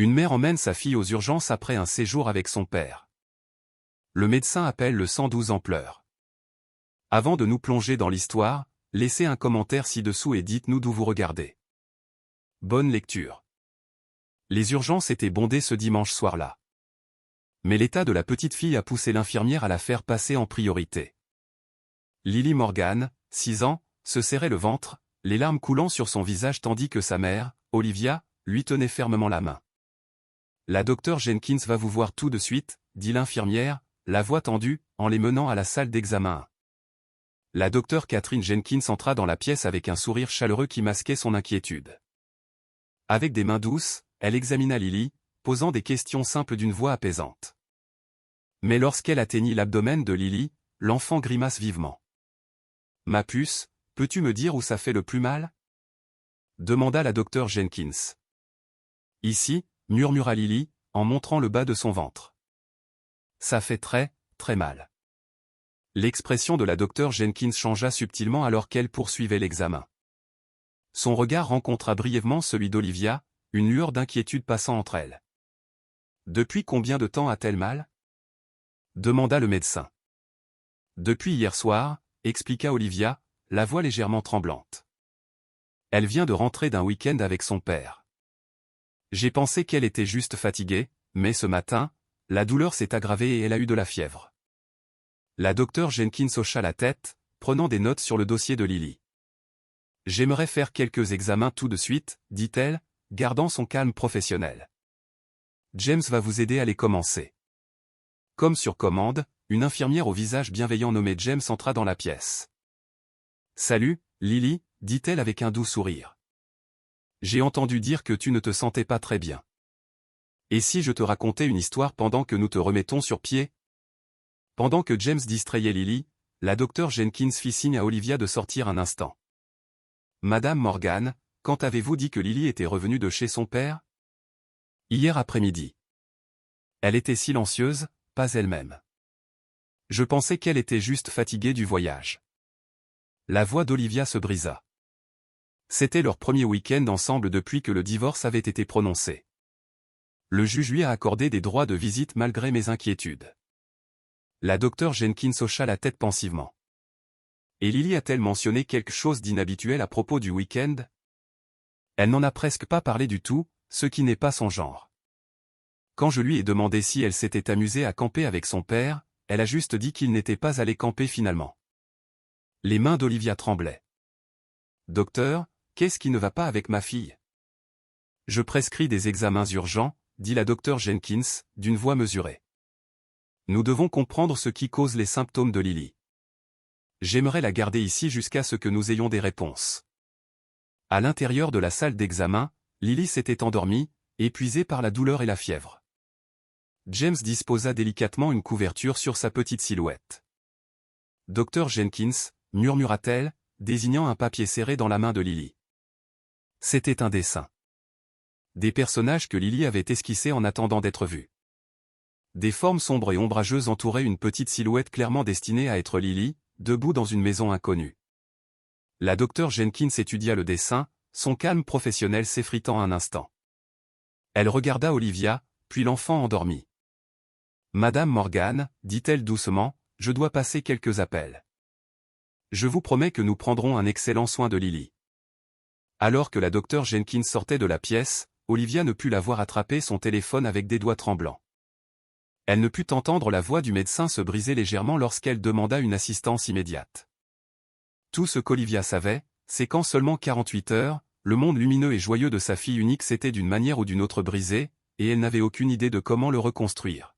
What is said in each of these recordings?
Une mère emmène sa fille aux urgences après un séjour avec son père. Le médecin appelle le 112 en pleurs. Avant de nous plonger dans l'histoire, laissez un commentaire ci-dessous et dites-nous d'où vous regardez. Bonne lecture. Les urgences étaient bondées ce dimanche soir-là. Mais l'état de la petite fille a poussé l'infirmière à la faire passer en priorité. Lily Morgan, 6 ans, se serrait le ventre, les larmes coulant sur son visage tandis que sa mère, Olivia, lui tenait fermement la main. La docteure Jenkins va vous voir tout de suite, dit l'infirmière, la voix tendue, en les menant à la salle d'examen. La docteure Catherine Jenkins entra dans la pièce avec un sourire chaleureux qui masquait son inquiétude. Avec des mains douces, elle examina Lily, posant des questions simples d'une voix apaisante. Mais lorsqu'elle atteignit l'abdomen de Lily, l'enfant grimace vivement. « Ma puce, peux-tu me dire où ça fait le plus mal ?» demanda la docteure Jenkins. « Ici », murmura Lily, en montrant le bas de son ventre. « Ça fait très, très mal. » L'expression de la docteure Jenkins changea subtilement alors qu'elle poursuivait l'examen. Son regard rencontra brièvement celui d'Olivia, une lueur d'inquiétude passant entre elles. « Depuis combien de temps a-t-elle mal ?» demanda le médecin. « Depuis hier soir, » expliqua Olivia, la voix légèrement tremblante. Elle vient de rentrer d'un week-end avec son père. J'ai pensé qu'elle était juste fatiguée, mais ce matin, la douleur s'est aggravée et elle a eu de la fièvre. La docteure Jenkins hocha la tête, prenant des notes sur le dossier de Lily. J'aimerais faire quelques examens tout de suite, dit-elle, gardant son calme professionnel. James va vous aider à les commencer. Comme sur commande, une infirmière au visage bienveillant nommée James entra dans la pièce. Salut, Lily, dit-elle avec un doux sourire. J'ai entendu dire que tu ne te sentais pas très bien. Et si je te racontais une histoire pendant que nous te remettons sur pied? Pendant que James distrayait Lily, la docteure Jenkins fit signe à Olivia de sortir un instant. Madame Morgan, quand avez-vous dit que Lily était revenue de chez son père? Hier après-midi. Elle était silencieuse, pas elle-même. Je pensais qu'elle était juste fatiguée du voyage. La voix d'Olivia se brisa. C'était leur premier week-end ensemble depuis que le divorce avait été prononcé. Le juge lui a accordé des droits de visite malgré mes inquiétudes. La docteure Jenkins hocha la tête pensivement. Et Lily a-t-elle mentionné quelque chose d'inhabituel à propos du week-end? Elle n'en a presque pas parlé du tout, ce qui n'est pas son genre. Quand je lui ai demandé si elle s'était amusée à camper avec son père, elle a juste dit qu'il n'était pas allé camper finalement. Les mains d'Olivia tremblaient. Docteur, qu'est-ce qui ne va pas avec ma fille? Je prescris des examens urgents, dit la docteure Jenkins, d'une voix mesurée. Nous devons comprendre ce qui cause les symptômes de Lily. J'aimerais la garder ici jusqu'à ce que nous ayons des réponses. À l'intérieur de la salle d'examen, Lily s'était endormie, épuisée par la douleur et la fièvre. James disposa délicatement une couverture sur sa petite silhouette. Docteur Jenkins, murmura-t-elle, désignant un papier serré dans la main de Lily. C'était un dessin. Des personnages que Lily avait esquissés en attendant d'être vus. Des formes sombres et ombrageuses entouraient une petite silhouette clairement destinée à être Lily, debout dans une maison inconnue. La docteure Jenkins étudia le dessin, son calme professionnel s'effritant un instant. Elle regarda Olivia, puis l'enfant endormi. « Madame Morgan, dit-elle doucement, je dois passer quelques appels. Je vous promets que nous prendrons un excellent soin de Lily. » Alors que la docteure Jenkins sortait de la pièce, Olivia ne put la voir attraper son téléphone avec des doigts tremblants. Elle ne put entendre la voix du médecin se briser légèrement lorsqu'elle demanda une assistance immédiate. Tout ce qu'Olivia savait, c'est qu'en seulement 48 heures, le monde lumineux et joyeux de sa fille unique s'était d'une manière ou d'une autre brisé, et elle n'avait aucune idée de comment le reconstruire.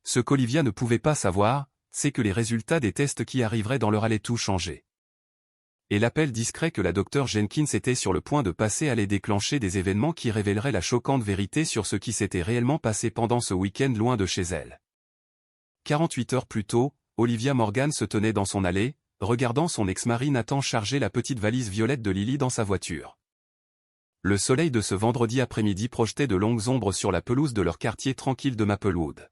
Ce qu'Olivia ne pouvait pas savoir, c'est que les résultats des tests qui arriveraient dans l'heure allaient tout changer. Et l'appel discret que la docteure Jenkins était sur le point de passer allait déclencher des événements qui révéleraient la choquante vérité sur ce qui s'était réellement passé pendant ce week-end loin de chez elle. 48 heures plus tôt, Olivia Morgan se tenait dans son allée, regardant son ex-mari Nathan charger la petite valise violette de Lily dans sa voiture. Le soleil de ce vendredi après-midi projetait de longues ombres sur la pelouse de leur quartier tranquille de Maplewood.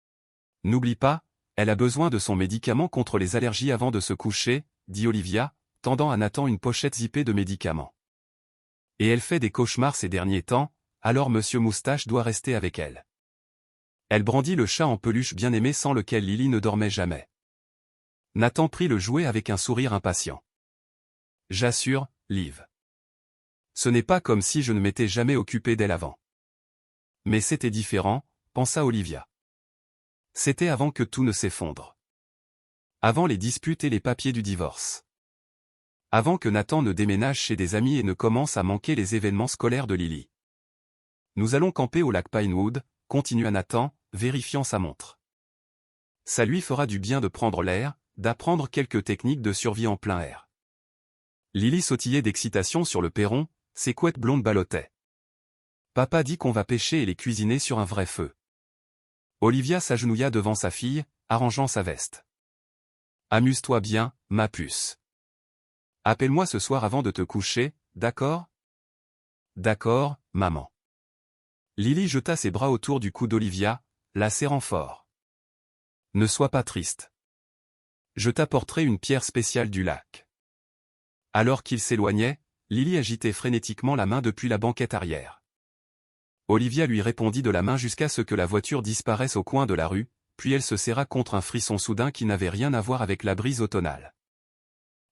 « N'oublie pas, elle a besoin de son médicament contre les allergies avant de se coucher, » dit Olivia, tendant à Nathan une pochette zippée de médicaments. « Et elle fait des cauchemars ces derniers temps, alors Monsieur Moustache doit rester avec elle. Elle brandit le chat en peluche bien-aimé sans lequel Lily ne dormait jamais. Nathan prit le jouet avec un sourire impatient. J'assure, Liv. Ce n'est pas comme si je ne m'étais jamais occupé d'elle avant. Mais c'était différent, pensa Olivia. C'était avant que tout ne s'effondre. Avant les disputes et les papiers du divorce. Avant que Nathan ne déménage chez des amis et ne commence à manquer les événements scolaires de Lily. Nous allons camper au lac Pinewood, continua Nathan, vérifiant sa montre. Ça lui fera du bien de prendre l'air, d'apprendre quelques techniques de survie en plein air. Lily sautillait d'excitation sur le perron, ses couettes blondes ballottaient. Papa dit qu'on va pêcher et les cuisiner sur un vrai feu. Olivia s'agenouilla devant sa fille, arrangeant sa veste. Amuse-toi bien, ma puce. Appelle-moi ce soir avant de te coucher, d'accord? D'accord, maman. Lily jeta ses bras autour du cou d'Olivia, la serrant fort. Ne sois pas triste. Je t'apporterai une pierre spéciale du lac. Alors qu'il s'éloignait, Lily agitait frénétiquement la main depuis la banquette arrière. Olivia lui répondit de la main jusqu'à ce que la voiture disparaisse au coin de la rue, puis elle se serra contre un frisson soudain qui n'avait rien à voir avec la brise automnale.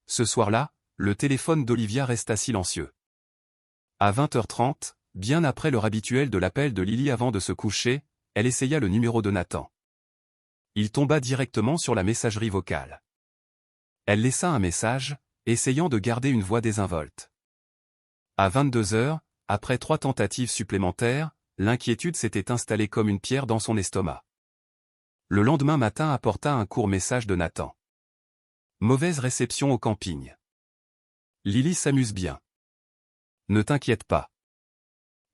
Ce soir-là, le téléphone d'Olivia resta silencieux. À 20h30, bien après l'heure habituelle de l'appel de Lily avant de se coucher, elle essaya le numéro de Nathan. Il tomba directement sur la messagerie vocale. Elle laissa un message, essayant de garder une voix désinvolte. À 22h, après 3 tentatives supplémentaires, l'inquiétude s'était installée comme une pierre dans son estomac. Le lendemain matin apporta un court message de Nathan. Mauvaise réception au camping. Lily s'amuse bien. Ne t'inquiète pas.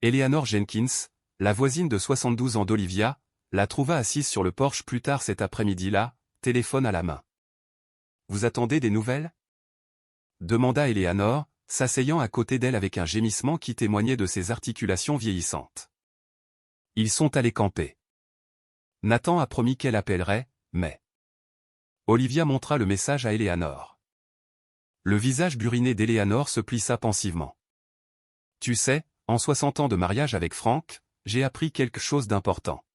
Eleanor Jenkins, la voisine de 72 ans d'Olivia, la trouva assise sur le porche plus tard cet après-midi-là, téléphone à la main. Vous attendez des nouvelles? Demanda Eleanor, s'asseyant à côté d'elle avec un gémissement qui témoignait de ses articulations vieillissantes. Ils sont allés camper. Nathan a promis qu'elle appellerait, mais... Olivia montra le message à Eleanor. Le visage buriné d'Eleanor se plissa pensivement. Tu sais, en 60 ans de mariage avec Frank, j'ai appris quelque chose d'important.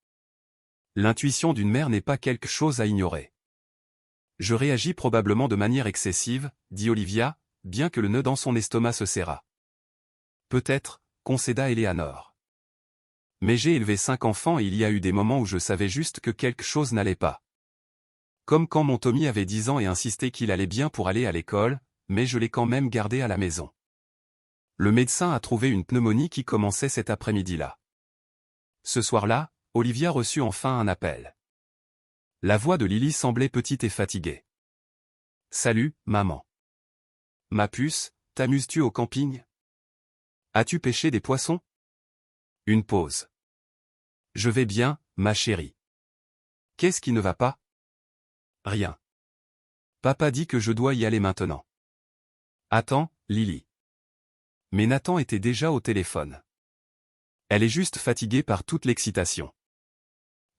L'intuition d'une mère n'est pas quelque chose à ignorer. Je réagis probablement de manière excessive, dit Olivia, bien que le nœud dans son estomac se serrât. Peut-être, concéda Eleanor. Mais j'ai élevé 5 enfants et il y a eu des moments où je savais juste que quelque chose n'allait pas. Comme quand mon Tommy avait 10 ans et insistait qu'il allait bien pour aller à l'école, mais je l'ai quand même gardé à la maison. Le médecin a trouvé une pneumonie qui commençait cet après-midi-là. Ce soir-là, Olivia reçut enfin un appel. La voix de Lily semblait petite et fatiguée. « Salut, maman. Ma puce, t'amuses-tu au camping? As-tu pêché des poissons? » Une pause. « Je vais bien, ma chérie. Qu'est-ce qui ne va pas? » Rien. Papa dit que je dois y aller maintenant. Attends, Lily. Mais Nathan était déjà au téléphone. Elle est juste fatiguée par toute l'excitation.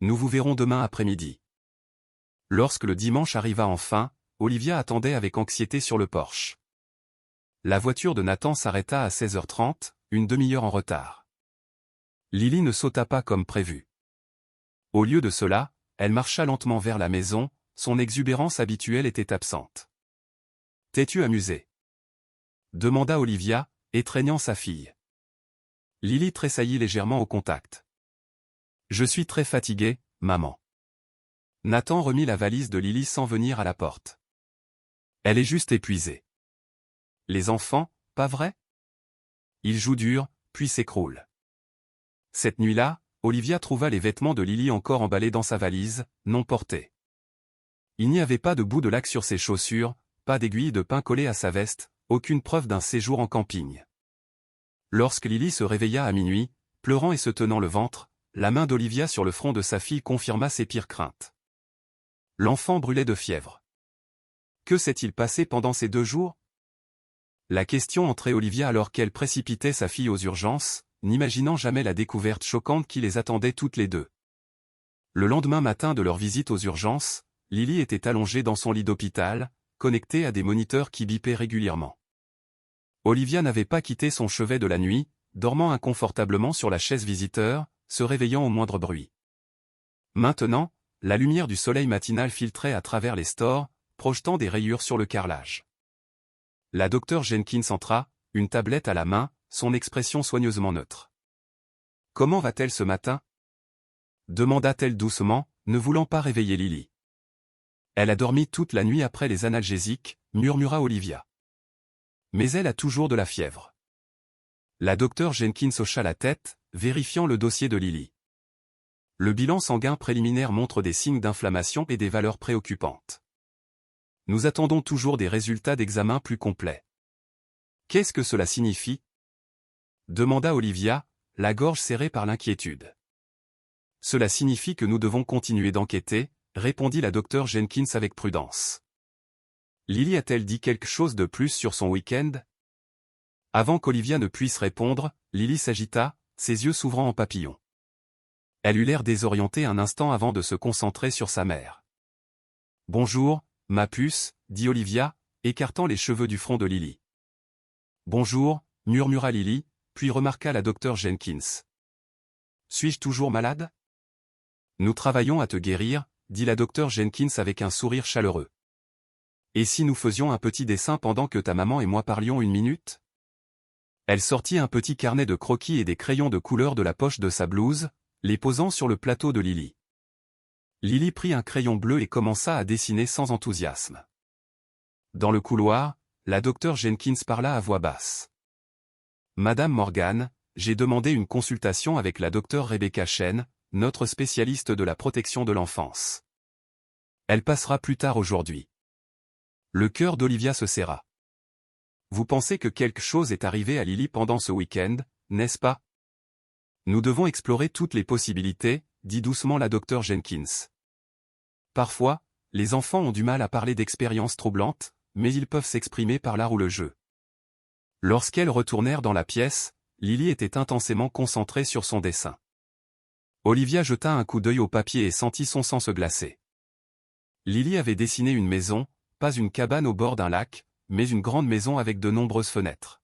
Nous vous verrons demain après-midi. Lorsque le dimanche arriva enfin, Olivia attendait avec anxiété sur le porche. La voiture de Nathan s'arrêta à 16h30, une demi-heure en retard. Lily ne sauta pas comme prévu. Au lieu de cela, elle marcha lentement vers la maison, son exubérance habituelle était absente. « T'es-tu amusée? » demanda Olivia, étreignant sa fille. Lily tressaillit légèrement au contact. « Je suis très fatiguée, maman. » Nathan remit la valise de Lily sans venir à la porte. « Elle est juste épuisée. » Les enfants, pas vrai? Ils jouent dur, puis s'écroulent. Cette nuit-là, Olivia trouva les vêtements de Lily encore emballés dans sa valise, non portés. Il n'y avait pas de bout de lac sur ses chaussures, pas d'aiguille de pin collée à sa veste, aucune preuve d'un séjour en camping. Lorsque Lily se réveilla à minuit, pleurant et se tenant le ventre, la main d'Olivia sur le front de sa fille confirma ses pires craintes. L'enfant brûlait de fièvre. Que s'est-il passé pendant ces 2 jours? La question entrait Olivia alors qu'elle précipitait sa fille aux urgences, n'imaginant jamais la découverte choquante qui les attendait toutes les deux. Le lendemain matin de leur visite aux urgences, Lily était allongée dans son lit d'hôpital, connectée à des moniteurs qui bipaient régulièrement. Olivia n'avait pas quitté son chevet de la nuit, dormant inconfortablement sur la chaise visiteur, se réveillant au moindre bruit. Maintenant, la lumière du soleil matinal filtrait à travers les stores, projetant des rayures sur le carrelage. La docteure Jenkins entra, une tablette à la main, son expression soigneusement neutre. « Comment va-t-elle ce matin » demanda-t-elle doucement, ne voulant pas réveiller Lily. « Elle a dormi toute la nuit après les analgésiques, » murmura Olivia. « Mais elle a toujours de la fièvre. » La docteure Jenkins hocha la tête, vérifiant le dossier de Lily. Le bilan sanguin préliminaire montre des signes d'inflammation et des valeurs préoccupantes. Nous attendons toujours des résultats d'examen plus complets. Qu'est-ce que cela signifie ? Demanda Olivia, la gorge serrée par l'inquiétude. Cela signifie que nous devons continuer d'enquêter, répondit la docteure Jenkins avec prudence. Lily a-t-elle dit quelque chose de plus sur son week-end ? Avant qu'Olivia ne puisse répondre, Lily s'agita, ses yeux s'ouvrant en papillon. Elle eut l'air désorientée un instant avant de se concentrer sur sa mère. « Bonjour, ma puce, » dit Olivia, écartant les cheveux du front de Lily. « Bonjour, » murmura Lily, puis remarqua la docteure Jenkins. « Suis-je toujours malade ?»« Nous travaillons à te guérir, » dit la docteure Jenkins avec un sourire chaleureux. « Et si nous faisions un petit dessin pendant que ta maman et moi parlions une minute ?» Elle sortit un petit carnet de croquis et des crayons de couleur de la poche de sa blouse, les posant sur le plateau de Lily. Lily prit un crayon bleu et commença à dessiner sans enthousiasme. Dans le couloir, la docteure Jenkins parla à voix basse. « Madame Morgan, j'ai demandé une consultation avec la docteure Rebecca Chen, notre spécialiste de la protection de l'enfance. Elle passera plus tard aujourd'hui. » Le cœur d'Olivia se serra. « Vous pensez que quelque chose est arrivé à Lily pendant ce week-end, n'est-ce pas ? Nous devons explorer toutes les possibilités, » dit doucement la docteure Jenkins. Parfois, les enfants ont du mal à parler d'expériences troublantes, mais ils peuvent s'exprimer par l'art ou le jeu. Lorsqu'elles retournèrent dans la pièce, Lily était intensément concentrée sur son dessin. Olivia jeta un coup d'œil au papier et sentit son sang se glacer. Lily avait dessiné une maison, pas une cabane au bord d'un lac, mais une grande maison avec de nombreuses fenêtres.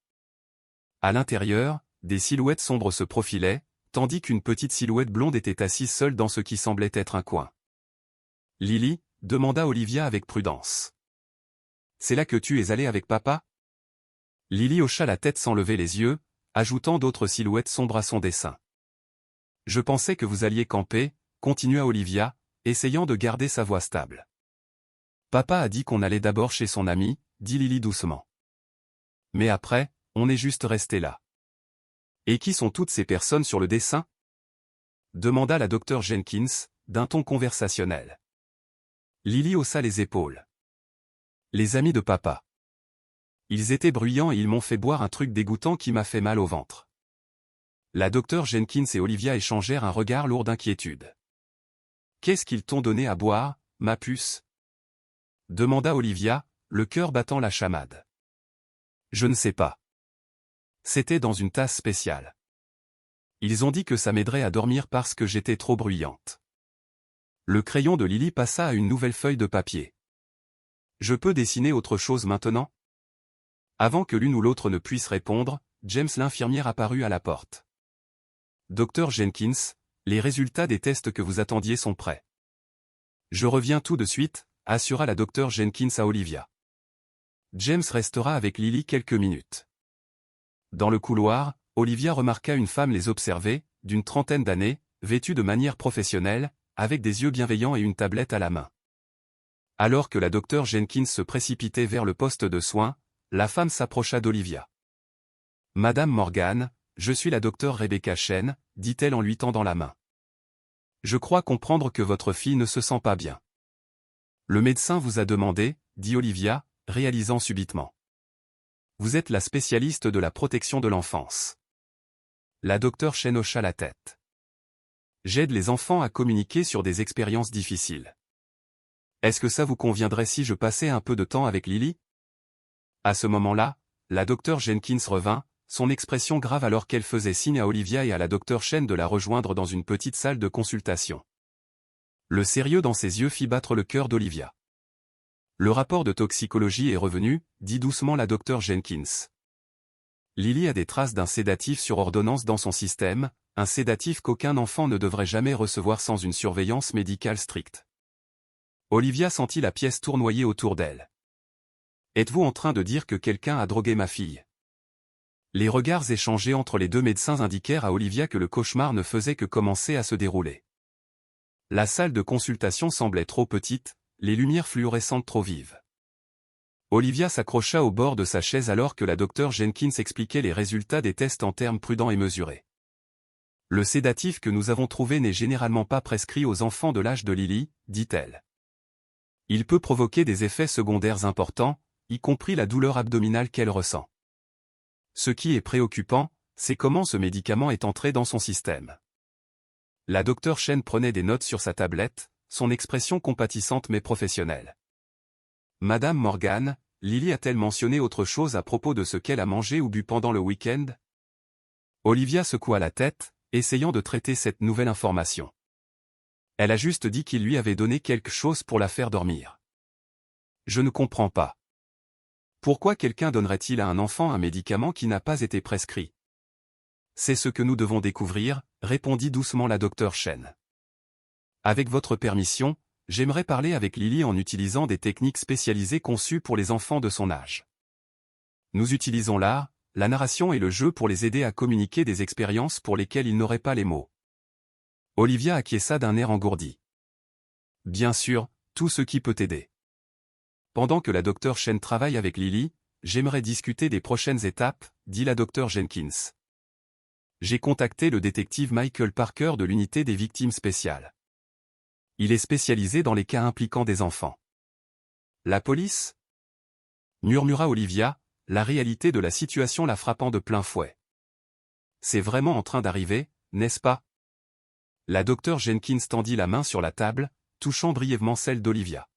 À l'intérieur, des silhouettes sombres se profilaient, tandis qu'une petite silhouette blonde était assise seule dans ce qui semblait être un coin. « Lily » demanda Olivia avec prudence. « C'est là que tu es allée avec papa ?» Lily hocha la tête sans lever les yeux, ajoutant d'autres silhouettes sombres à son dessin. « Je pensais que vous alliez camper » continua Olivia, essayant de garder sa voix stable. « Papa a dit qu'on allait d'abord chez son ami » dit Lily doucement. « Mais après, on est juste resté là. » « Et qui sont toutes ces personnes sur le dessin ?» demanda la docteure Jenkins, d'un ton conversationnel. Lily haussa les épaules. « Les amis de papa. Ils étaient bruyants et ils m'ont fait boire un truc dégoûtant qui m'a fait mal au ventre. » La docteure Jenkins et Olivia échangèrent un regard lourd d'inquiétude. « Qu'est-ce qu'ils t'ont donné à boire, ma puce ?» demanda Olivia, le cœur battant la chamade. « Je ne sais pas. C'était dans une tasse spéciale. Ils ont dit que ça m'aiderait à dormir parce que j'étais trop bruyante. » Le crayon de Lily passa à une nouvelle feuille de papier. « Je peux dessiner autre chose maintenant ?» Avant que l'une ou l'autre ne puisse répondre, James l'infirmière apparut à la porte. « Docteur Jenkins, les résultats des tests que vous attendiez sont prêts. »« Je reviens tout de suite », assura la docteure Jenkins à Olivia. James restera avec Lily quelques minutes. Dans le couloir, Olivia remarqua une femme les observer, d'une trentaine d'années, vêtue de manière professionnelle, avec des yeux bienveillants et une tablette à la main. Alors que la docteure Jenkins se précipitait vers le poste de soins, la femme s'approcha d'Olivia. « Madame Morgan, je suis la docteure Rebecca Chen, » dit-elle en lui tendant la main. « Je crois comprendre que votre fille ne se sent pas bien. »« Le médecin vous a demandé, » dit Olivia, réalisant subitement. « Vous êtes la spécialiste de la protection de l'enfance. » La docteure Chen hocha la tête. « J'aide les enfants à communiquer sur des expériences difficiles. Est-ce que ça vous conviendrait si je passais un peu de temps avec Lily ?» À ce moment-là, la docteure Jenkins revint, son expression grave alors qu'elle faisait signe à Olivia et à la docteure Chen de la rejoindre dans une petite salle de consultation. Le sérieux dans ses yeux fit battre le cœur d'Olivia. « Le rapport de toxicologie est revenu, » dit doucement la docteure Jenkins. Lily a des traces d'un sédatif sur ordonnance dans son système, un sédatif qu'aucun enfant ne devrait jamais recevoir sans une surveillance médicale stricte. Olivia sentit la pièce tournoyer autour d'elle. Êtes-vous en train de dire que quelqu'un a drogué ma fille? Les regards échangés entre les deux médecins indiquèrent à Olivia que le cauchemar ne faisait que commencer à se dérouler. La salle de consultation semblait trop petite, les lumières fluorescentes trop vives. Olivia s'accrocha au bord de sa chaise alors que la docteure Jenkins expliquait les résultats des tests en termes prudents et mesurés. Le sédatif que nous avons trouvé n'est généralement pas prescrit aux enfants de l'âge de Lily, dit-elle. Il peut provoquer des effets secondaires importants, y compris la douleur abdominale qu'elle ressent. Ce qui est préoccupant, c'est comment ce médicament est entré dans son système. La docteure Chen prenait des notes sur sa tablette, son expression compatissante mais professionnelle. Madame Morgan, Lily a-t-elle mentionné autre chose à propos de ce qu'elle a mangé ou bu pendant le week-end? Olivia secoua la tête, essayant de traiter cette nouvelle information. Elle a juste dit qu'il lui avait donné quelque chose pour la faire dormir. Je ne comprends pas. Pourquoi quelqu'un donnerait-il à un enfant un médicament qui n'a pas été prescrit? C'est ce que nous devons découvrir, répondit doucement la docteure Chen. Avec votre permission, j'aimerais parler avec Lily en utilisant des techniques spécialisées conçues pour les enfants de son âge. Nous utilisons l'art, la narration et le jeu pour les aider à communiquer des expériences pour lesquelles ils n'auraient pas les mots. Olivia acquiesça d'un air engourdi. Bien sûr, tout ce qui peut aider. Pendant que la docteure Chen travaille avec Lily, j'aimerais discuter des prochaines étapes, dit la docteure Jenkins. J'ai contacté le détective Michael Parker de l'unité des victimes spéciales. Il est spécialisé dans les cas impliquant des enfants. La police? Murmura Olivia, la réalité de la situation la frappant de plein fouet. C'est vraiment en train d'arriver, n'est-ce pas? La docteure Jenkins tendit la main sur la table, touchant brièvement celle d'Olivia.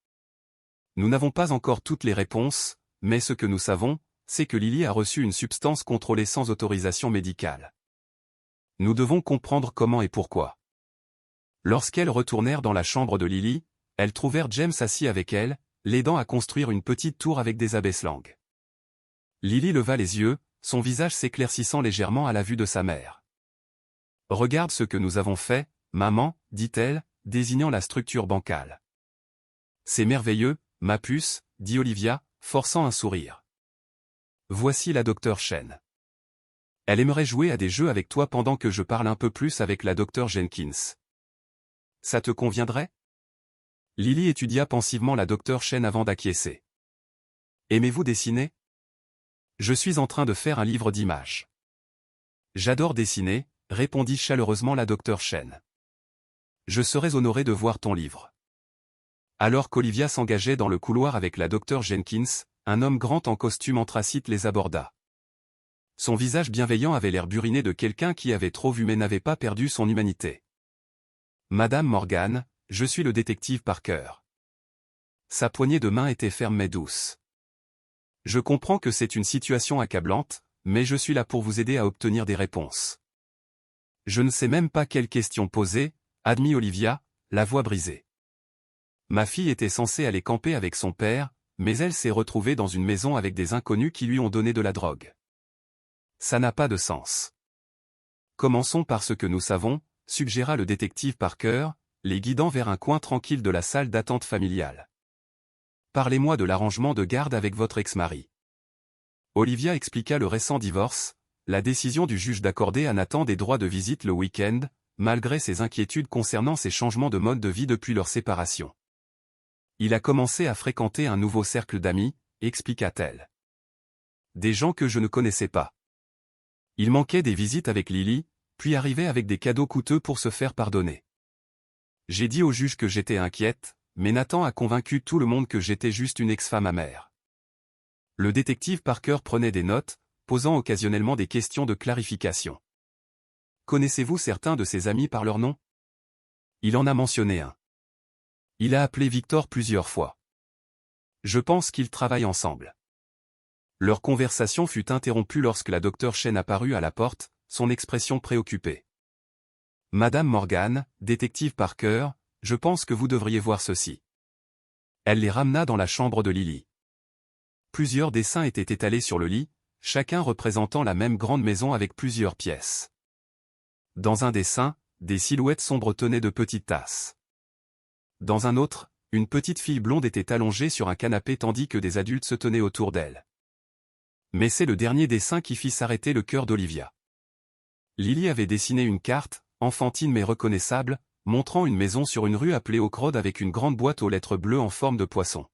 Nous n'avons pas encore toutes les réponses, mais ce que nous savons, c'est que Lily a reçu une substance contrôlée sans autorisation médicale. Nous devons comprendre comment et pourquoi. Lorsqu'elles retournèrent dans la chambre de Lily, elles trouvèrent James assis avec elle, l'aidant à construire une petite tour avec des abaisse-langues. Lily leva les yeux, son visage s'éclaircissant légèrement à la vue de sa mère. « Regarde ce que nous avons fait, maman, dit-elle, désignant la structure bancale. C'est merveilleux, ma puce, dit Olivia, forçant un sourire. Voici la docteure Chen. Elle aimerait jouer à des jeux avec toi pendant que je parle un peu plus avec la docteure Jenkins. Ça te conviendrait? Lily étudia pensivement la docteure Chen avant d'acquiescer. Aimez-vous dessiner? Je suis en train de faire un livre d'images. J'adore dessiner, répondit chaleureusement la docteure Chen. Je serais honoré de voir ton livre. Alors qu'Olivia s'engageait dans le couloir avec la docteure Jenkins, un homme grand en costume anthracite les aborda. Son visage bienveillant avait l'air buriné de quelqu'un qui avait trop vu mais n'avait pas perdu son humanité. Madame Morgan, je suis le détective Parker. Sa poignée de main était ferme mais douce. Je comprends que c'est une situation accablante, mais je suis là pour vous aider à obtenir des réponses. Je ne sais même pas quelles questions poser, admit Olivia, la voix brisée. Ma fille était censée aller camper avec son père, mais elle s'est retrouvée dans une maison avec des inconnus qui lui ont donné de la drogue. Ça n'a pas de sens. Commençons par ce que nous savons, suggéra le détective Parker, les guidant vers un coin tranquille de la salle d'attente familiale. Parlez-moi de l'arrangement de garde avec votre ex-mari. Olivia expliqua le récent divorce, la décision du juge d'accorder à Nathan des droits de visite le week-end, malgré ses inquiétudes concernant ses changements de mode de vie depuis leur séparation. Il a commencé à fréquenter un nouveau cercle d'amis, expliqua-t-elle. Des gens que je ne connaissais pas. Il manquait des visites avec Lily, puis arrivait avec des cadeaux coûteux pour se faire pardonner. J'ai dit au juge que j'étais inquiète, mais Nathan a convaincu tout le monde que j'étais juste une ex-femme amère. Le détective Parker prenait des notes, posant occasionnellement des questions de clarification. Connaissez-vous certains de ses amis par leur nom? Il en a mentionné un. Il a appelé Victor plusieurs fois. Je pense qu'ils travaillent ensemble. Leur conversation fut interrompue lorsque la docteure Chen apparut à la porte, son expression préoccupée. Madame Morgan, détective Parker, je pense que vous devriez voir ceci. Elle les ramena dans la chambre de Lily. Plusieurs dessins étaient étalés sur le lit, chacun représentant la même grande maison avec plusieurs pièces. Dans un dessin, des silhouettes sombres tenaient de petites tasses. Dans un autre, une petite fille blonde était allongée sur un canapé tandis que des adultes se tenaient autour d'elle. Mais c'est le dernier dessin qui fit s'arrêter le cœur d'Olivia. Lily avait dessiné une carte, enfantine mais reconnaissable, montrant une maison sur une rue appelée Oak Road avec une grande boîte aux lettres bleues en forme de poisson.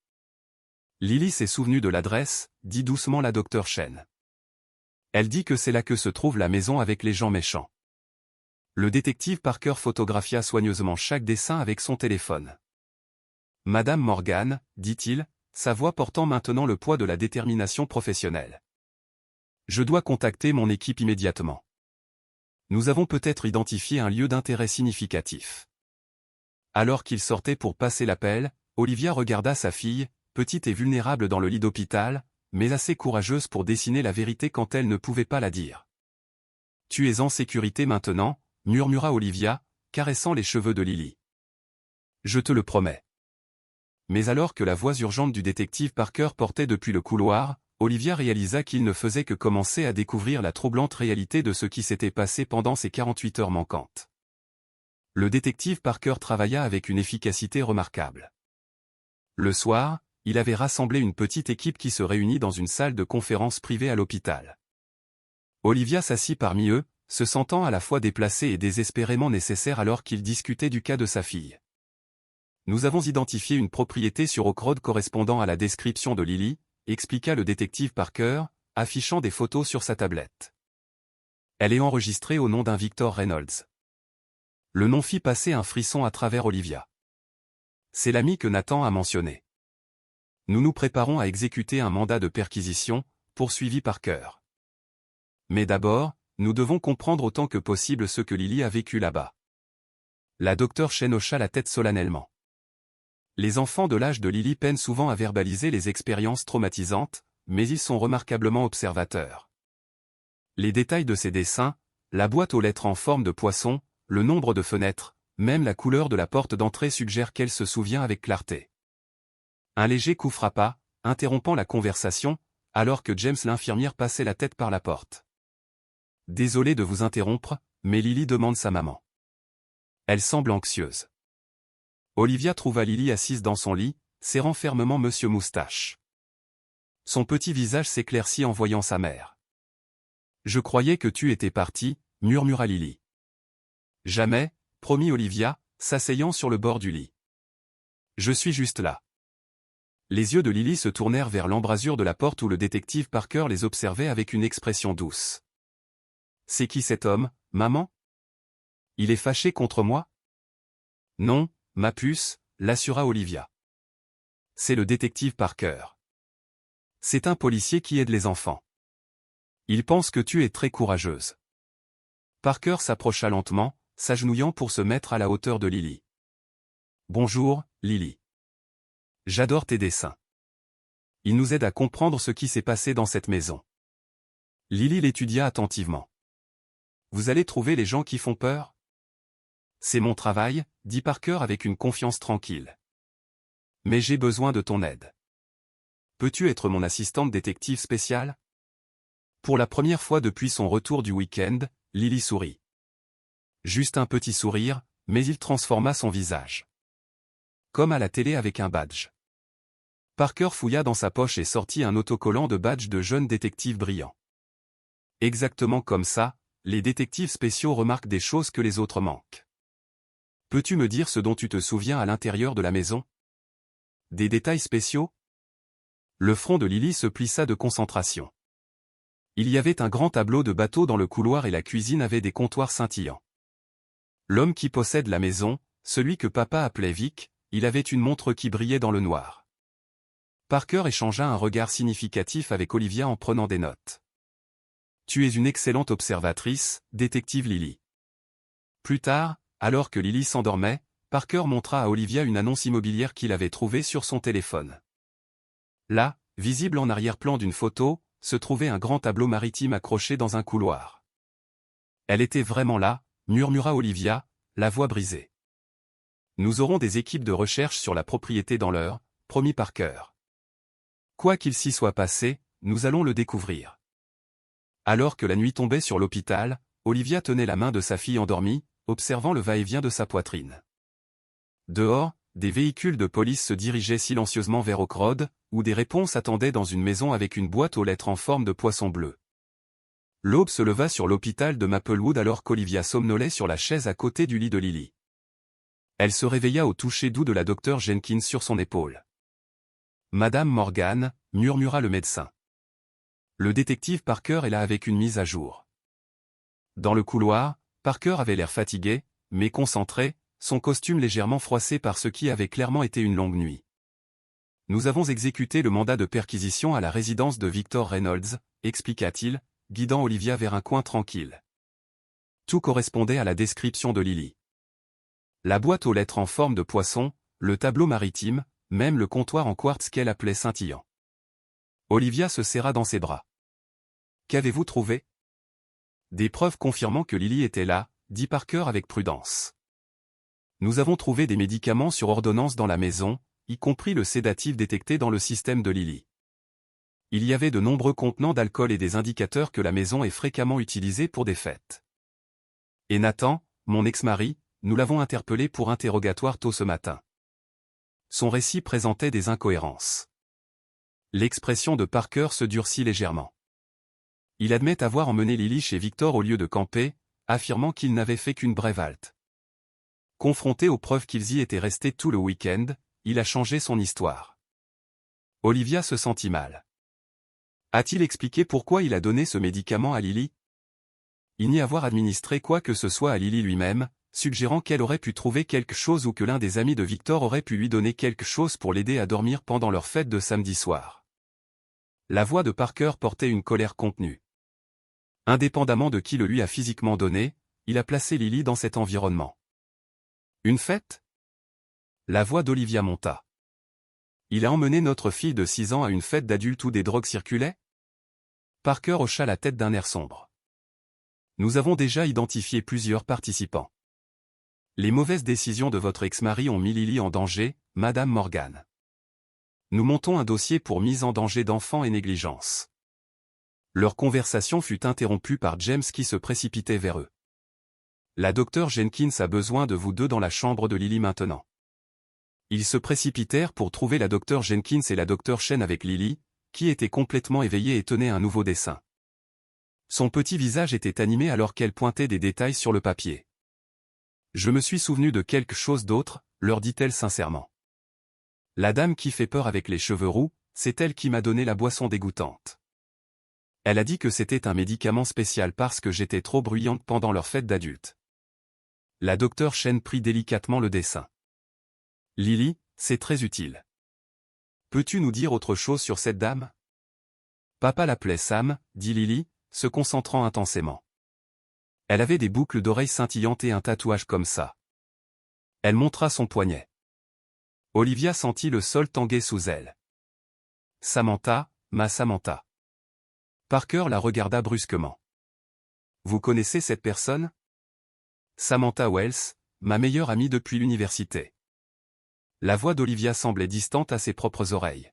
Lily s'est souvenue de l'adresse, dit doucement la docteur Chen. Elle dit que c'est là que se trouve la maison avec les gens méchants. Le détective Parker photographia soigneusement chaque dessin avec son téléphone. Madame Morgan, dit-il, sa voix portant maintenant le poids de la détermination professionnelle. Je dois contacter mon équipe immédiatement. Nous avons peut-être identifié un lieu d'intérêt significatif. Alors qu'il sortait pour passer l'appel, Olivia regarda sa fille, petite et vulnérable dans le lit d'hôpital, mais assez courageuse pour dessiner la vérité quand elle ne pouvait pas la dire. « Tu es en sécurité maintenant », murmura Olivia, caressant les cheveux de Lily. « Je te le promets. » Mais alors que la voix urgente du détective Parker portait depuis le couloir, Olivia réalisa qu'il ne faisait que commencer à découvrir la troublante réalité de ce qui s'était passé pendant ces 48 heures manquantes. Le détective Parker travailla avec une efficacité remarquable. Le soir, il avait rassemblé une petite équipe qui se réunit dans une salle de conférence privée à l'hôpital. Olivia s'assit parmi eux, se sentant à la fois déplacée et désespérément nécessaire alors qu'il discutait du cas de sa fille. Nous avons identifié une propriété sur Oak Road correspondant à la description de Lily, expliqua le détective Parker, affichant des photos sur sa tablette. Elle est enregistrée au nom d'un Victor Reynolds. Le nom fit passer un frisson à travers Olivia. C'est l'ami que Nathan a mentionné. Nous nous préparons à exécuter un mandat de perquisition, poursuivit Parker. Mais d'abord, nous devons comprendre autant que possible ce que Lily a vécu là-bas. La docteure Chen hocha la tête solennellement. Les enfants de l'âge de Lily peinent souvent à verbaliser les expériences traumatisantes, mais ils sont remarquablement observateurs. Les détails de ces dessins, la boîte aux lettres en forme de poisson, le nombre de fenêtres, même la couleur de la porte d'entrée suggèrent qu'elle se souvient avec clarté. Un léger coup frappa, interrompant la conversation, alors que James l'infirmière passait la tête par la porte. « Désolé de vous interrompre, mais Lily demande sa maman. Elle semble anxieuse. » Olivia trouva Lily assise dans son lit, serrant fermement Monsieur Moustache. Son petit visage s'éclaircit en voyant sa mère. « Je croyais que tu étais partie, » murmura Lily. « Jamais, » promit Olivia, s'asseyant sur le bord du lit. « Je suis juste là. » Les yeux de Lily se tournèrent vers l'embrasure de la porte où le détective Parker les observait avec une expression douce. « C'est qui cet homme, maman ? Il est fâché contre moi ? » « Non, ma puce, » l'assura Olivia. « C'est le détective Parker. C'est un policier qui aide les enfants. Il pense que tu es très courageuse. » Parker s'approcha lentement, s'agenouillant pour se mettre à la hauteur de Lily. « Bonjour, Lily. J'adore tes dessins. Ils nous aident à comprendre ce qui s'est passé dans cette maison. » Lily l'étudia attentivement. « Vous allez trouver les gens qui font peur ? » « C'est mon travail, » dit Parker avec une confiance tranquille. « Mais j'ai besoin de ton aide. Peux-tu être mon assistante détective spéciale ? » Pour la première fois depuis son retour du week-end, Lily sourit. Juste un petit sourire, mais il transforma son visage. Comme à la télé avec un badge. Parker fouilla dans sa poche et sortit un autocollant de badge de jeune détective brillant. Exactement comme ça, les détectives spéciaux remarquent des choses que les autres manquent. Peux-tu me dire ce dont tu te souviens à l'intérieur de la maison ? Des détails spéciaux ? Le front de Lily se plissa de concentration. Il y avait un grand tableau de bateau dans le couloir et la cuisine avait des comptoirs scintillants. L'homme qui possède la maison, celui que papa appelait Vic, il avait une montre qui brillait dans le noir. Parker échangea un regard significatif avec Olivia en prenant des notes. « Tu es une excellente observatrice, détective Lily. » Plus tard, alors que Lily s'endormait, Parker montra à Olivia une annonce immobilière qu'il avait trouvée sur son téléphone. Là, visible en arrière-plan d'une photo, se trouvait un grand tableau maritime accroché dans un couloir. « Elle était vraiment là », murmura Olivia, la voix brisée. « Nous aurons des équipes de recherche sur la propriété dans l'heure, promit Parker. Quoi qu'il s'y soit passé, nous allons le découvrir. Alors que la nuit tombait sur l'hôpital, Olivia tenait la main de sa fille endormie, observant le va-et-vient de sa poitrine. Dehors, des véhicules de police se dirigeaient silencieusement vers Oak Road, où des réponses attendaient dans une maison avec une boîte aux lettres en forme de poisson bleu. L'aube se leva sur l'hôpital de Maplewood alors qu'Olivia somnolait sur la chaise à côté du lit de Lily. Elle se réveilla au toucher doux de la docteure Jenkins sur son épaule. « Madame Morgan », murmura le médecin. Le détective Parker est là avec une mise à jour. Dans le couloir, Parker avait l'air fatigué, mais concentré, son costume légèrement froissé par ce qui avait clairement été une longue nuit. « Nous avons exécuté le mandat de perquisition à la résidence de Victor Reynolds, expliqua-t-il, guidant Olivia vers un coin tranquille. Tout correspondait à la description de Lily. La boîte aux lettres en forme de poisson, le tableau maritime, même le comptoir en quartz qu'elle appelait scintillant. Olivia se serra dans ses bras. « Qu'avez-vous trouvé ?» ?»« Des preuves confirmant que Lily était là, » dit Parker avec prudence. « Nous avons trouvé des médicaments sur ordonnance dans la maison, y compris le sédatif détecté dans le système de Lily. Il y avait de nombreux contenants d'alcool et des indicateurs que la maison est fréquemment utilisée pour des fêtes. Et Nathan, mon ex-mari, nous l'avons interpellé pour interrogatoire tôt ce matin. » Son récit présentait des incohérences. L'expression de Parker se durcit légèrement. Il admet avoir emmené Lily chez Victor au lieu de camper, affirmant qu'il n'avait fait qu'une brève halte. Confronté aux preuves qu'ils y étaient restés tout le week-end, il a changé son histoire. Olivia se sentit mal. A-t-il expliqué pourquoi il a donné ce médicament à Lily? Il n'y avoir administré quoi que ce soit à Lily lui-même, suggérant qu'elle aurait pu trouver quelque chose ou que l'un des amis de Victor aurait pu lui donner quelque chose pour l'aider à dormir pendant leur fête de samedi soir. La voix de Parker portait une colère contenue. Indépendamment de qui le lui a physiquement donné, il a placé Lily dans cet environnement. Une fête? La voix d'Olivia monta. Il a emmené notre fille de 6 ans à une fête d'adultes où des drogues circulaient? Parker hocha la tête d'un air sombre. Nous avons déjà identifié plusieurs participants. Les mauvaises décisions de votre ex-mari ont mis Lily en danger, Madame Morgan. Nous montons un dossier pour mise en danger d'enfants et négligence. Leur conversation fut interrompue par James qui se précipitait vers eux. La docteure Jenkins a besoin de vous deux dans la chambre de Lily maintenant. Ils se précipitèrent pour trouver la docteure Jenkins et la docteure Chen avec Lily, qui était complètement éveillée et tenait un nouveau dessin. Son petit visage était animé alors qu'elle pointait des détails sur le papier. « Je me suis souvenu de quelque chose d'autre, » leur dit-elle sincèrement. « La dame qui fait peur avec les cheveux roux, c'est elle qui m'a donné la boisson dégoûtante. Elle a dit que c'était un médicament spécial parce que j'étais trop bruyante pendant leur fête d'adultes. » La docteure Chen prit délicatement le dessin. « Lily, c'est très utile. Peux-tu nous dire autre chose sur cette dame? » Papa l'appelait Sam, dit Lily, se concentrant intensément. Elle avait des boucles d'oreilles scintillantes et un tatouage comme ça. Elle montra son poignet. Olivia sentit le sol tanguer sous elle. « Samantha, ma Samantha. » Parker la regarda brusquement. « Vous connaissez cette personne? » Samantha Wells, ma meilleure amie depuis l'université. La voix d'Olivia semblait distante à ses propres oreilles.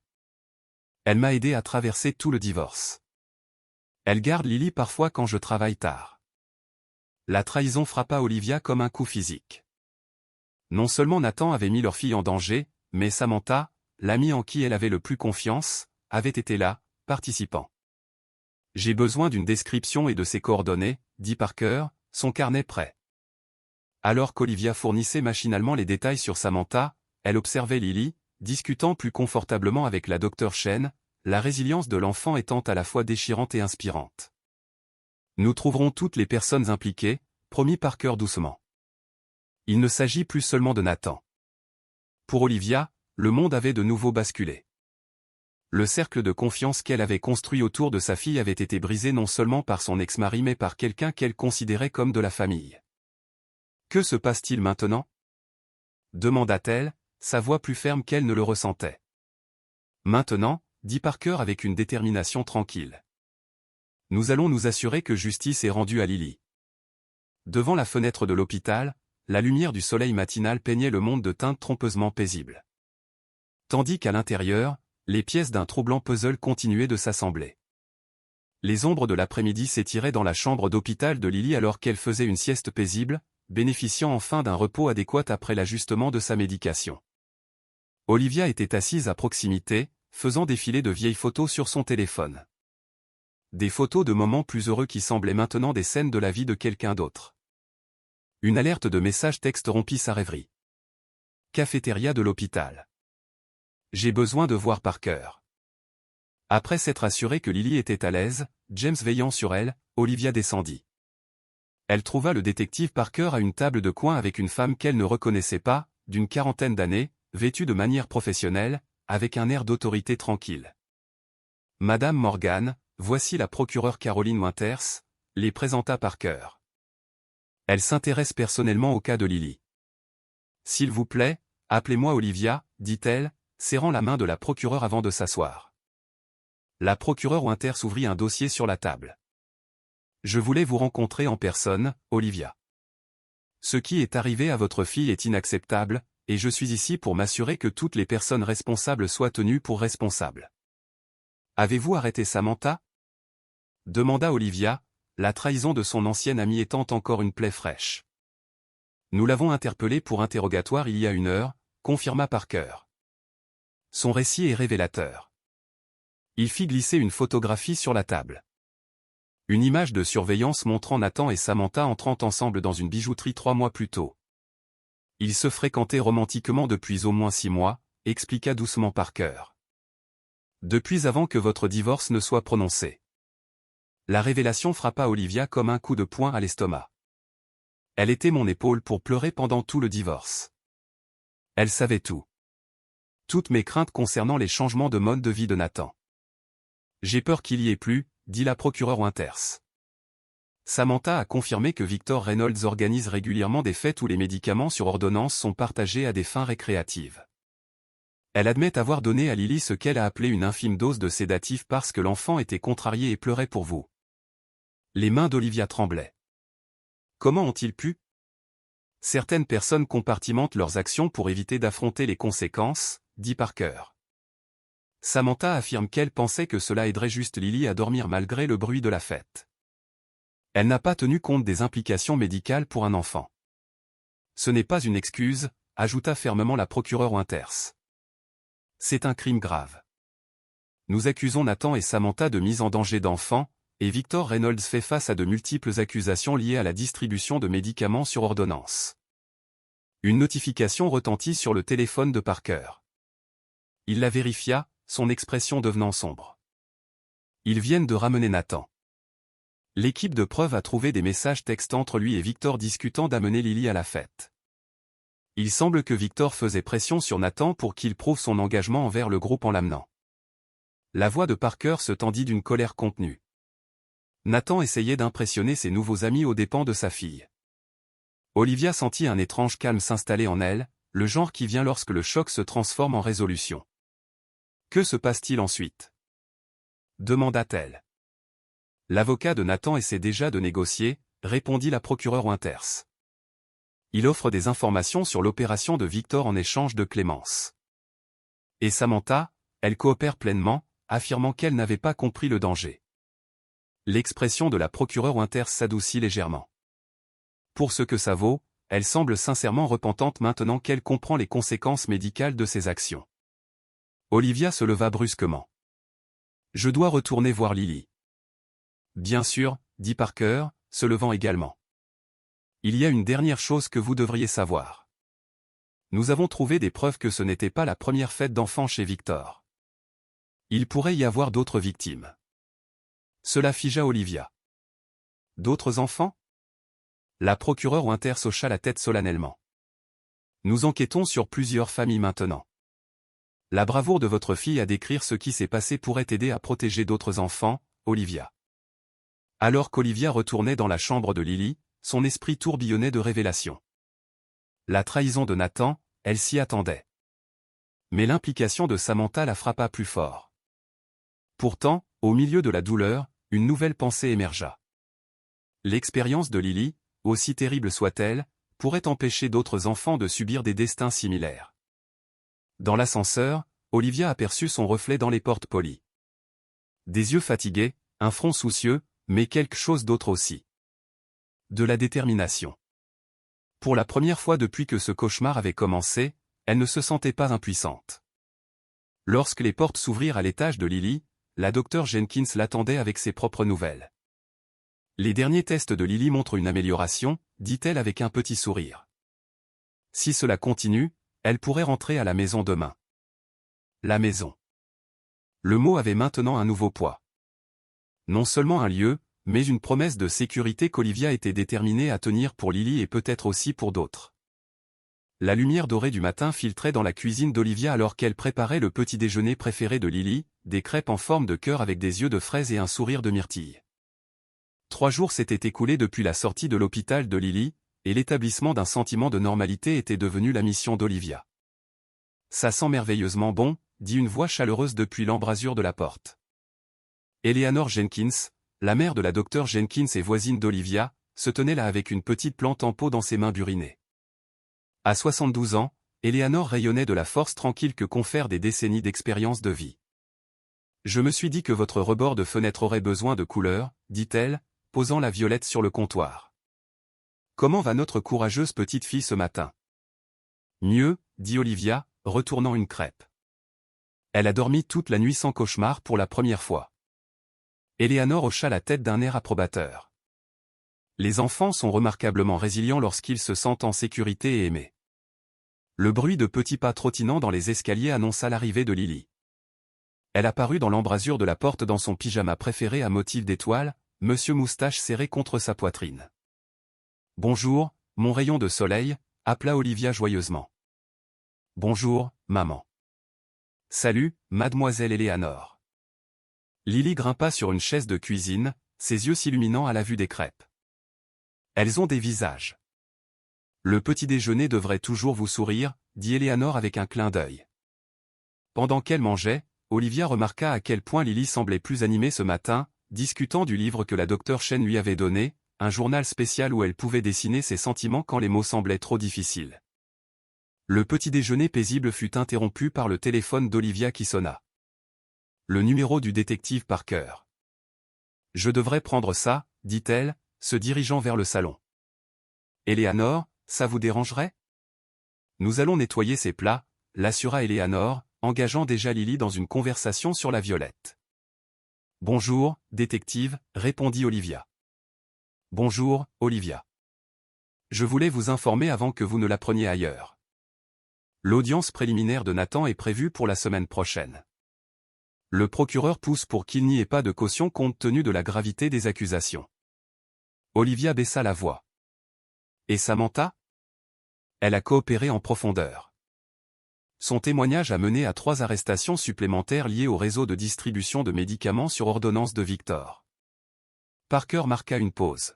Elle m'a aidé à traverser tout le divorce. Elle garde Lily parfois quand je travaille tard. La trahison frappa Olivia comme un coup physique. Non seulement Nathan avait mis leur fille en danger, mais Samantha, l'amie en qui elle avait le plus confiance, avait été là, participant. « J'ai besoin d'une description et de ses coordonnées, » dit Parker, son carnet prêt. Alors qu'Olivia fournissait machinalement les détails sur Samantha, elle observait Lily, discutant plus confortablement avec la docteure Chen, la résilience de l'enfant étant à la fois déchirante et inspirante. « Nous trouverons toutes les personnes impliquées, » promit Parker doucement. Il ne s'agit plus seulement de Nathan. Pour Olivia, le monde avait de nouveau basculé. Le cercle de confiance qu'elle avait construit autour de sa fille avait été brisé non seulement par son ex-mari mais par quelqu'un qu'elle considérait comme de la famille. « Que se passe-t-il maintenant ?» demanda-t-elle, sa voix plus ferme qu'elle ne le ressentait. « Maintenant, » dit Parker avec une détermination tranquille. « Nous allons nous assurer que justice est rendue à Lily. » Devant la fenêtre de l'hôpital, la lumière du soleil matinal peignait le monde de teintes trompeusement paisibles. Tandis qu'à l'intérieur, les pièces d'un troublant puzzle continuaient de s'assembler. Les ombres de l'après-midi s'étiraient dans la chambre d'hôpital de Lily alors qu'elle faisait une sieste paisible, bénéficiant enfin d'un repos adéquat après l'ajustement de sa médication. Olivia était assise à proximité, faisant défiler de vieilles photos sur son téléphone. Des photos de moments plus heureux qui semblaient maintenant des scènes de la vie de quelqu'un d'autre. Une alerte de message texte rompit sa rêverie. Cafétéria de l'hôpital. J'ai besoin de voir Parker. Après s'être assurée que Lily était à l'aise, James veillant sur elle, Olivia descendit. Elle trouva le détective Parker à une table de coin avec une femme qu'elle ne reconnaissait pas, d'une quarantaine d'années, vêtue de manière professionnelle, avec un air d'autorité tranquille. Madame Morgan, voici la procureure Caroline Winters, les présenta Parker. Elle s'intéresse personnellement au cas de Lily. S'il vous plaît, appelez-moi Olivia, dit-elle, serrant la main de la procureure avant de s'asseoir. La procureure Winters ouvrit un dossier sur la table. Je voulais vous rencontrer en personne, Olivia. Ce qui est arrivé à votre fille est inacceptable, et je suis ici pour m'assurer que toutes les personnes responsables soient tenues pour responsables. Avez-vous arrêté Samantha? Demanda Olivia, la trahison de son ancienne amie étant encore une plaie fraîche. Nous l'avons interpellée pour interrogatoire il y a 1 heure, confirma Parker. Son récit est révélateur. Il fit glisser une photographie sur la table. Une image de surveillance montrant Nathan et Samantha entrant ensemble dans une bijouterie 3 mois plus tôt. Ils se fréquentaient romantiquement depuis au moins 6 mois, expliqua doucement Parker. Depuis avant que votre divorce ne soit prononcé. La révélation frappa Olivia comme un coup de poing à l'estomac. Elle était mon épaule pour pleurer pendant tout le divorce. Elle savait tout. Toutes mes craintes concernant les changements de mode de vie de Nathan. J'ai peur qu'il y ait plus, dit la procureure Winters. Samantha a confirmé que Victor Reynolds organise régulièrement des fêtes où les médicaments sur ordonnance sont partagés à des fins récréatives. Elle admet avoir donné à Lily ce qu'elle a appelé une infime dose de sédatif parce que l'enfant était contrarié et pleurait pour vous. Les mains d'Olivia tremblaient. Comment ont-ils pu? Certaines personnes compartimentent leurs actions pour éviter d'affronter les conséquences, dit Parker. Samantha affirme qu'elle pensait que cela aiderait juste Lily à dormir malgré le bruit de la fête. Elle n'a pas tenu compte des implications médicales pour un enfant. Ce n'est pas une excuse, ajouta fermement la procureure Winters. C'est un crime grave. Nous accusons Nathan et Samantha de mise en danger d'enfants, et Victor Reynolds fait face à de multiples accusations liées à la distribution de médicaments sur ordonnance. Une notification retentit sur le téléphone de Parker. Il la vérifia, son expression devenant sombre. Ils viennent de ramener Nathan. L'équipe de preuve a trouvé des messages textes entre lui et Victor discutant d'amener Lily à la fête. Il semble que Victor faisait pression sur Nathan pour qu'il prouve son engagement envers le groupe en l'amenant. La voix de Parker se tendit d'une colère contenue. Nathan essayait d'impressionner ses nouveaux amis aux dépens de sa fille. Olivia sentit un étrange calme s'installer en elle, le genre qui vient lorsque le choc se transforme en résolution. Que se passe-t-il ensuite? Demanda-t-elle. L'avocat de Nathan essaie déjà de négocier, répondit la procureure Winters. Il offre des informations sur l'opération de Victor en échange de clémence. Et Samantha, elle coopère pleinement, affirmant qu'elle n'avait pas compris le danger. L'expression de la procureure Winters s'adoucit légèrement. Pour ce que ça vaut, elle semble sincèrement repentante maintenant qu'elle comprend les conséquences médicales de ses actions. Olivia se leva brusquement. Je dois retourner voir Lily. Bien sûr, dit Parker, se levant également. Il y a une dernière chose que vous devriez savoir. Nous avons trouvé des preuves que ce n'était pas la première fête d'enfants chez Victor. Il pourrait y avoir d'autres victimes. Cela figea Olivia. D'autres enfants? La procureure Winters hocha la tête solennellement. Nous enquêtons sur plusieurs familles maintenant. La bravoure de votre fille à décrire ce qui s'est passé pourrait aider à protéger d'autres enfants, Olivia. Alors qu'Olivia retournait dans la chambre de Lily, son esprit tourbillonnait de révélations. La trahison de Nathan, elle s'y attendait. Mais l'implication de Samantha la frappa plus fort. Pourtant, au milieu de la douleur, une nouvelle pensée émergea. L'expérience de Lily, aussi terrible soit-elle, pourrait empêcher d'autres enfants de subir des destins similaires. Dans l'ascenseur, Olivia aperçut son reflet dans les portes polies. Des yeux fatigués, Un front soucieux, mais quelque chose d'autre aussi. De la détermination. Pour la première fois depuis que ce cauchemar avait commencé, elle ne se sentait pas impuissante. Lorsque les portes s'ouvrirent à l'étage de Lily, la docteure Jenkins l'attendait avec ses propres nouvelles. Les derniers tests de Lily montrent une amélioration, dit-elle avec un petit sourire. Si cela continue, elle pourrait rentrer à la maison demain. La maison. Le mot avait maintenant un nouveau poids. Non seulement un lieu, mais une promesse de sécurité qu'Olivia était déterminée à tenir pour Lily et peut-être aussi pour d'autres. La lumière dorée du matin filtrait dans la cuisine d'Olivia alors qu'elle préparait le petit déjeuner préféré de Lily, des crêpes en forme de cœur avec des yeux de fraise et un sourire de myrtille. 3 jours s'étaient écoulés depuis la sortie de l'hôpital de Lily, et l'établissement d'un sentiment de normalité était devenu la mission d'Olivia. Ça sent merveilleusement bon, dit une voix chaleureuse depuis l'embrasure de la porte. Eleanor Jenkins, la mère de la docteure Jenkins et voisine d'Olivia, se tenait là avec une petite plante en pot dans ses mains burinées. À 72 ans, Eleanor rayonnait de la force tranquille que confèrent des décennies d'expérience de vie. Je me suis dit que votre rebord de fenêtre aurait besoin de couleur, dit-elle, posant la violette sur le comptoir. Comment va notre courageuse petite fille ce matin? Mieux, dit Olivia, retournant une crêpe. Elle a dormi toute la nuit sans cauchemar pour la première fois. Eleanor hocha la tête d'un air approbateur. Les enfants sont remarquablement résilients lorsqu'ils se sentent en sécurité et aimés. Le bruit de petits pas trottinant dans les escaliers annonça l'arrivée de Lily. Elle apparut dans l'embrasure de la porte dans son pyjama préféré à motif d'étoiles, Monsieur Moustache serré contre sa poitrine. « Bonjour, mon rayon de soleil », appela Olivia joyeusement. « Bonjour, maman. »« Salut, mademoiselle Eleanor. » Lily grimpa sur une chaise de cuisine, ses yeux s'illuminant à la vue des crêpes. Elles ont des visages. Le petit déjeuner devrait toujours vous sourire, dit Eleanor avec un clin d'œil. Pendant qu'elle mangeait, Olivia remarqua à quel point Lily semblait plus animée ce matin, discutant du livre que la docteure Chen lui avait donné, un journal spécial où elle pouvait dessiner ses sentiments quand les mots semblaient trop difficiles. Le petit déjeuner paisible fut interrompu par le téléphone d'Olivia qui sonna. Le numéro du détective Parker. « Je devrais prendre ça, dit-elle, se dirigeant vers le salon. « Eleanor, ça vous dérangerait? » Nous allons nettoyer ces plats, l'assura Eleanor, engageant déjà Lily dans une conversation sur la violette. « Bonjour, détective, répondit Olivia. « Bonjour, Olivia. Je voulais vous informer avant que vous ne la preniez ailleurs. L'audience préliminaire de Nathan est prévue pour la semaine prochaine. Le procureur pousse pour qu'il n'y ait pas de caution compte tenu de la gravité des accusations. » Olivia baissa la voix. « Et Samantha ? » Elle a coopéré en profondeur. Son témoignage a mené à 3 arrestations supplémentaires liées au réseau de distribution de médicaments sur ordonnance de Victor. Parker marqua une pause.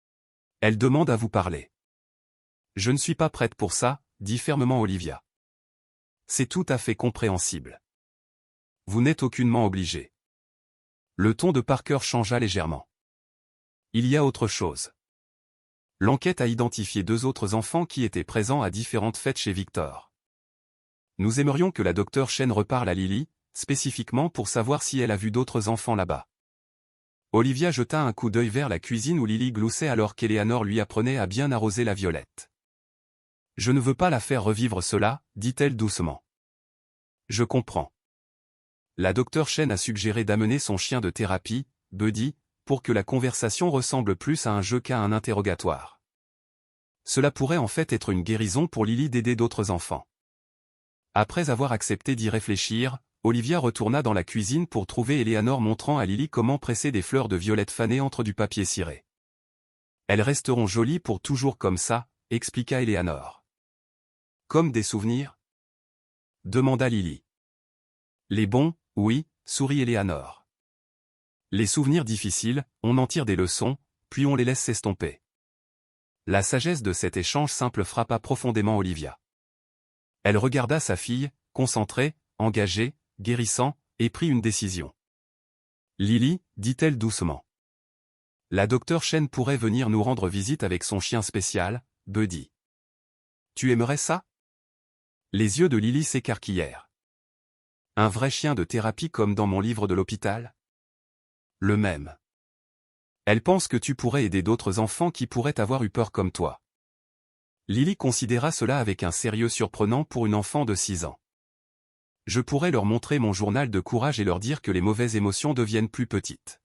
« Elle demande à vous parler. »« Je ne suis pas prête pour ça, » dit fermement Olivia. « C'est tout à fait compréhensible. Vous n'êtes aucunement obligé. » Le ton de Parker changea légèrement. « Il y a autre chose. L'enquête a identifié 2 autres enfants qui étaient présents à différentes fêtes chez Victor. Nous aimerions que la docteure Chen reparle à Lily, spécifiquement pour savoir si elle a vu d'autres enfants là-bas. » Olivia jeta un coup d'œil vers la cuisine où Lily gloussait alors qu'Eleanor lui apprenait à bien arroser la violette. « Je ne veux pas la faire revivre cela, dit-elle doucement. Je comprends. La docteure Chen a suggéré d'amener son chien de thérapie, Buddy, pour que la conversation ressemble plus à un jeu qu'à un interrogatoire. Cela pourrait en fait être une guérison pour Lily d'aider d'autres enfants. » Après avoir accepté d'y réfléchir, Olivia retourna dans la cuisine pour trouver Eleanor montrant à Lily comment presser des fleurs de violette fanées entre du papier ciré. « Elles resteront jolies pour toujours comme ça, » expliqua Eleanor. « Comme des souvenirs ?» demanda Lily. « Les bons, oui, » sourit Eleanor. « Les souvenirs difficiles, on en tire des leçons, puis on les laisse s'estomper. » La sagesse de cet échange simple frappa profondément Olivia. Elle regarda sa fille, concentrée, engagée, guérissant, et prit une décision. « Lily, dit-elle doucement. La docteure Chen pourrait venir nous rendre visite avec son chien spécial, Buddy. Tu aimerais ça? » Les yeux de Lily s'écarquillèrent. « Un vrai chien de thérapie comme dans mon livre de l'hôpital? » Le même. Elle pense que tu pourrais aider d'autres enfants qui pourraient avoir eu peur comme toi. Lily considéra cela avec un sérieux surprenant pour une enfant de 6 ans. Je pourrais leur montrer mon journal de courage et leur dire que les mauvaises émotions deviennent plus petites.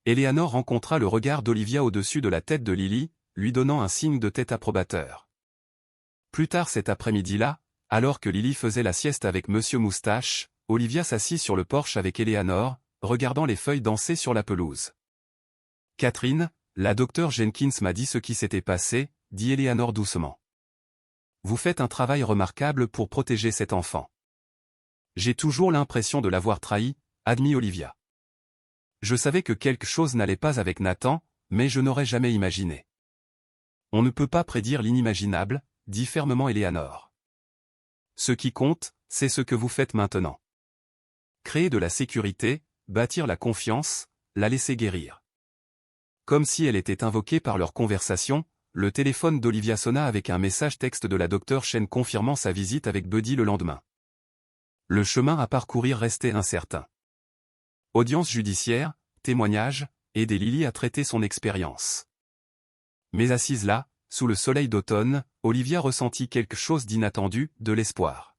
Eleanor rencontra le regard d'Olivia au-dessus de la tête de Lily, lui donnant un signe de tête approbateur. Plus tard cet après-midi-là, alors que Lily faisait la sieste avec Monsieur Moustache, Olivia s'assit sur le porche avec Eleanor, regardant les feuilles danser sur la pelouse. « Catherine, la docteure Jenkins m'a dit ce qui s'était passé », dit Eleanor doucement. « Vous faites un travail remarquable pour protéger cet enfant. J'ai toujours l'impression de l'avoir trahi, » admit Olivia. « Je savais que quelque chose n'allait pas avec Nathan, mais je n'aurais jamais imaginé. »« On ne peut pas prédire l'inimaginable, » dit fermement Eleanor. « Ce qui compte, c'est ce que vous faites maintenant. Créer de la sécurité, bâtir la confiance, la laisser guérir. » Comme si elle était invoquée par leur conversation, le téléphone d'Olivia sonna avec un message texte de la docteure Chen confirmant sa visite avec Buddy le lendemain. Le chemin à parcourir restait incertain. Audience judiciaire, témoignages, aider Lily à traiter son expérience. Mais assise là, sous le soleil d'automne, Olivia ressentit quelque chose d'inattendu, de l'espoir.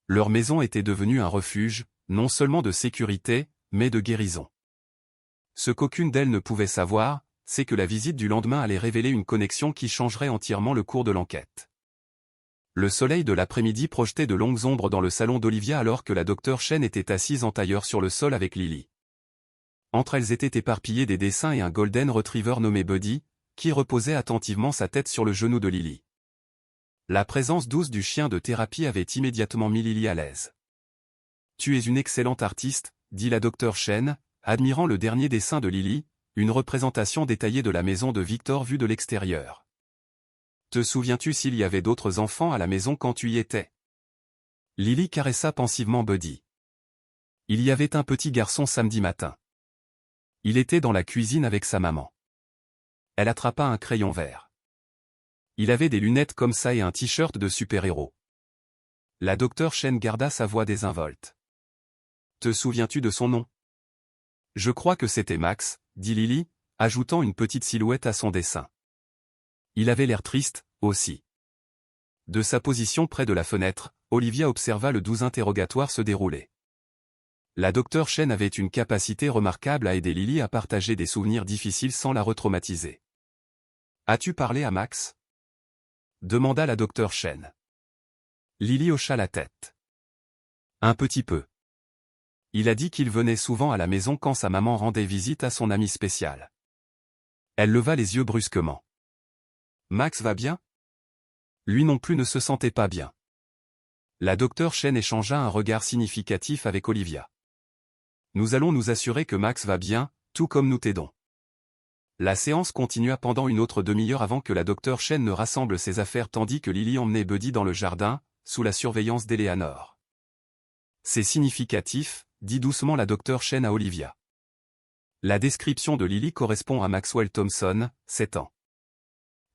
Leur maison était devenue un refuge, non seulement de sécurité, mais de guérison. Ce qu'aucune d'elles ne pouvait savoir, c'est que la visite du lendemain allait révéler une connexion qui changerait entièrement le cours de l'enquête. Le soleil de l'après-midi projetait de longues ombres dans le salon d'Olivia alors que la docteure Chen était assise en tailleur sur le sol avec Lily. Entre elles étaient éparpillés des dessins et un golden retriever nommé Buddy, qui reposait attentivement sa tête sur le genou de Lily. La présence douce du chien de thérapie avait immédiatement mis Lily à l'aise. « Tu es une excellente artiste, » dit la docteure Chen, admirant le dernier dessin de Lily, une représentation détaillée de la maison de Victor vue de l'extérieur. Te souviens-tu s'il y avait d'autres enfants à la maison quand tu y étais? Lily caressa pensivement Buddy. Il y avait un petit garçon samedi matin. Il était dans la cuisine avec sa maman. Elle attrapa un crayon vert. Il avait des lunettes comme ça et un t-shirt de super-héros. La docteure Chen garda sa voix désinvolte. Te souviens-tu de son nom? Je crois que c'était Max, dit Lily, ajoutant une petite silhouette à son dessin. Il avait l'air triste, aussi. De sa position près de la fenêtre, Olivia observa le doux interrogatoire se dérouler. La docteure Chen avait une capacité remarquable à aider Lily à partager des souvenirs difficiles sans la retraumatiser. « As-tu parlé à Max ?» demanda la docteure Chen. Lily hocha la tête. « Un petit peu. Il a dit qu'il venait souvent à la maison quand sa maman rendait visite à son ami spécial. » Elle leva les yeux brusquement. « Max va bien ?» Lui non plus ne se sentait pas bien. La docteure Chen échangea un regard significatif avec Olivia. « Nous allons nous assurer que Max va bien, tout comme nous t'aidons. » La séance continua pendant une autre demi-heure avant que la docteure Chen ne rassemble ses affaires tandis que Lily emmenait Buddy dans le jardin, sous la surveillance d'Eleanor. « C'est significatif, » dit doucement la docteure Chen à Olivia. La description de Lily correspond à Maxwell Thompson, 7 ans.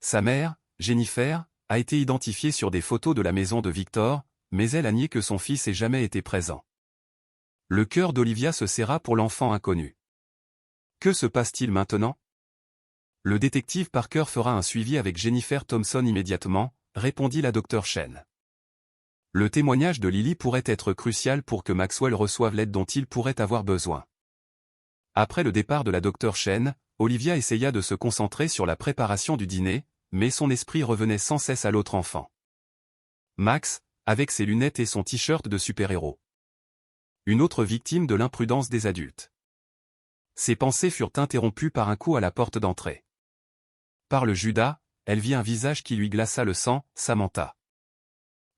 Sa mère, Jennifer, a été identifiée sur des photos de la maison de Victor, mais elle a nié que son fils ait jamais été présent. Le cœur d'Olivia se serra pour l'enfant inconnu. Que se passe-t-il maintenant? Le détective Parker fera un suivi avec Jennifer Thompson immédiatement, répondit la docteure Chen. Le témoignage de Lily pourrait être crucial pour que Maxwell reçoive l'aide dont il pourrait avoir besoin. Après le départ de la docteure Chen, Olivia essaya de se concentrer sur la préparation du dîner, mais son esprit revenait sans cesse à l'autre enfant. Max, avec ses lunettes et son t-shirt de super-héros. Une autre victime de l'imprudence des adultes. Ses pensées furent interrompues par un coup à la porte d'entrée. Par le Judas, elle vit un visage qui lui glaça le sang, Samantha.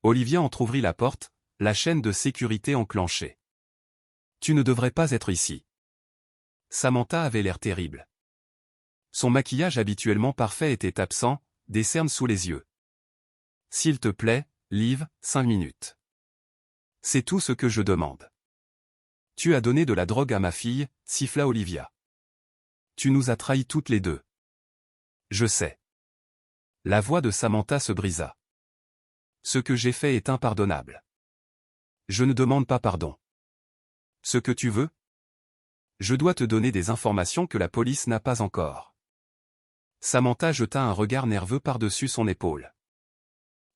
Olivia entr'ouvrit la porte, la chaîne de sécurité enclenchée. « Tu ne devrais pas être ici. » Samantha avait l'air terrible. Son maquillage habituellement parfait était absent, des cernes sous les yeux. « S'il te plaît, Liv, 5 minutes. C'est tout ce que je demande. » Tu as donné de la drogue à ma fille, siffla Olivia. Tu nous as trahis toutes les deux. Je sais. La voix de Samantha se brisa. Ce que j'ai fait est impardonnable. Je ne demande pas pardon. Ce que tu veux? Je dois te donner des informations que la police n'a pas encore. Samantha jeta un regard nerveux par-dessus son épaule.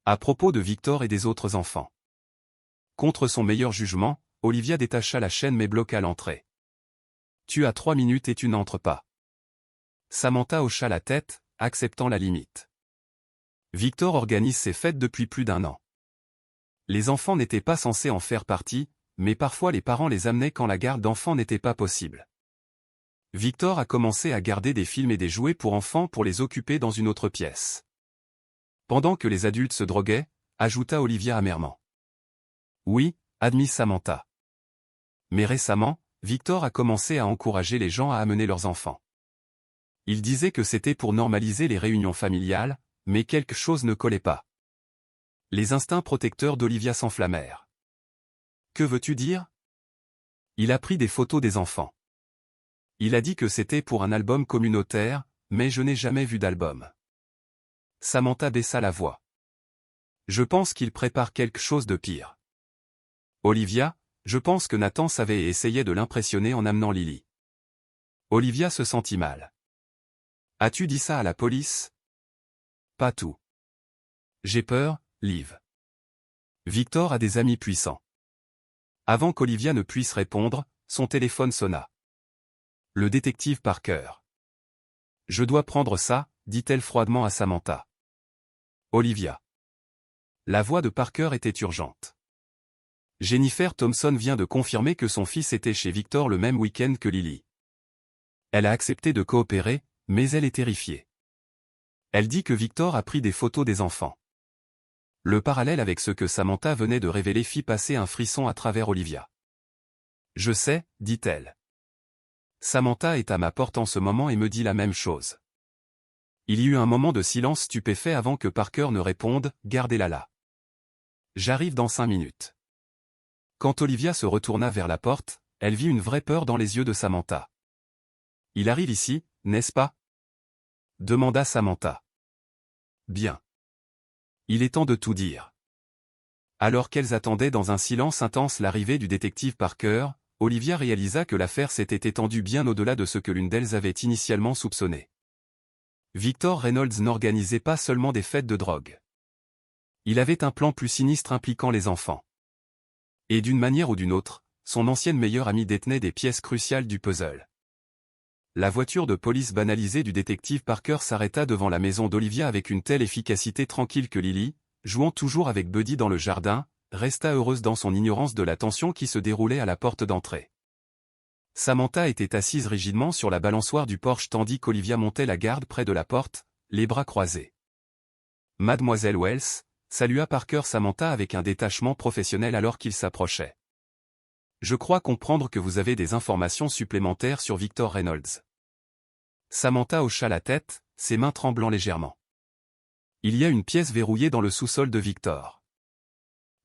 À propos de Victor et des autres enfants. Contre son meilleur jugement, Olivia détacha la chaîne mais bloqua l'entrée. Tu as 3 minutes et tu n'entres pas. Samantha hocha la tête, acceptant la limite. Victor organise ses fêtes depuis plus d'1 an. Les enfants n'étaient pas censés en faire partie, mais parfois les parents les amenaient quand la garde d'enfants n'était pas possible. Victor a commencé à garder des films et des jouets pour enfants pour les occuper dans une autre pièce. Pendant que les adultes se droguaient, ajouta Olivia amèrement. Oui, admit Samantha. Mais récemment, Victor a commencé à encourager les gens à amener leurs enfants. Il disait que c'était pour normaliser les réunions familiales, mais quelque chose ne collait pas. Les instincts protecteurs d'Olivia s'enflammèrent. Que veux-tu dire? Il a pris des photos des enfants. Il a dit que c'était pour un album communautaire, mais je n'ai jamais vu d'album. Samantha baissa la voix. Je pense qu'il prépare quelque chose de pire. Olivia, je pense que Nathan savait et essayait de l'impressionner en amenant Lily. Olivia se sentit mal. As-tu dit ça à la police? Pas tout. J'ai peur, Liv. Victor a des amis puissants. Avant qu'Olivia ne puisse répondre, son téléphone sonna. Le détective Parker. Je dois prendre ça, dit-elle froidement à Samantha. Olivia. La voix de Parker était urgente. Jennifer Thompson vient de confirmer que son fils était chez Victor le même week-end que Lily. Elle a accepté de coopérer, mais elle est terrifiée. Elle dit que Victor a pris des photos des enfants. Le parallèle avec ce que Samantha venait de révéler fit passer un frisson à travers Olivia. Je sais, dit-elle. Samantha est à ma porte en ce moment et me dit la même chose. Il y eut un moment de silence stupéfait avant que Parker ne réponde, gardez-la là. J'arrive dans 5 minutes. Quand Olivia se retourna vers la porte, elle vit une vraie peur dans les yeux de Samantha. Il arrive ici, n'est-ce pas? Demanda Samantha. Bien. Il est temps de tout dire. Alors qu'elles attendaient dans un silence intense l'arrivée du détective Parker, Olivia réalisa que l'affaire s'était étendue bien au-delà de ce que l'une d'elles avait initialement soupçonné. Victor Reynolds n'organisait pas seulement des fêtes de drogue. Il avait un plan plus sinistre impliquant les enfants. Et d'une manière ou d'une autre, son ancienne meilleure amie détenait des pièces cruciales du puzzle. La voiture de police banalisée du détective Parker s'arrêta devant la maison d'Olivia avec une telle efficacité tranquille que Lily, jouant toujours avec Buddy dans le jardin, resta heureuse dans son ignorance de la tension qui se déroulait à la porte d'entrée. Samantha était assise rigidement sur la balançoire du porche tandis qu'Olivia montait la garde près de la porte, les bras croisés. Mademoiselle Wells, salua Parker Samantha avec un détachement professionnel alors qu'il s'approchait. Je crois comprendre que vous avez des informations supplémentaires sur Victor Reynolds. Samantha hocha la tête, ses mains tremblant légèrement. Il y a une pièce verrouillée dans le sous-sol de Victor.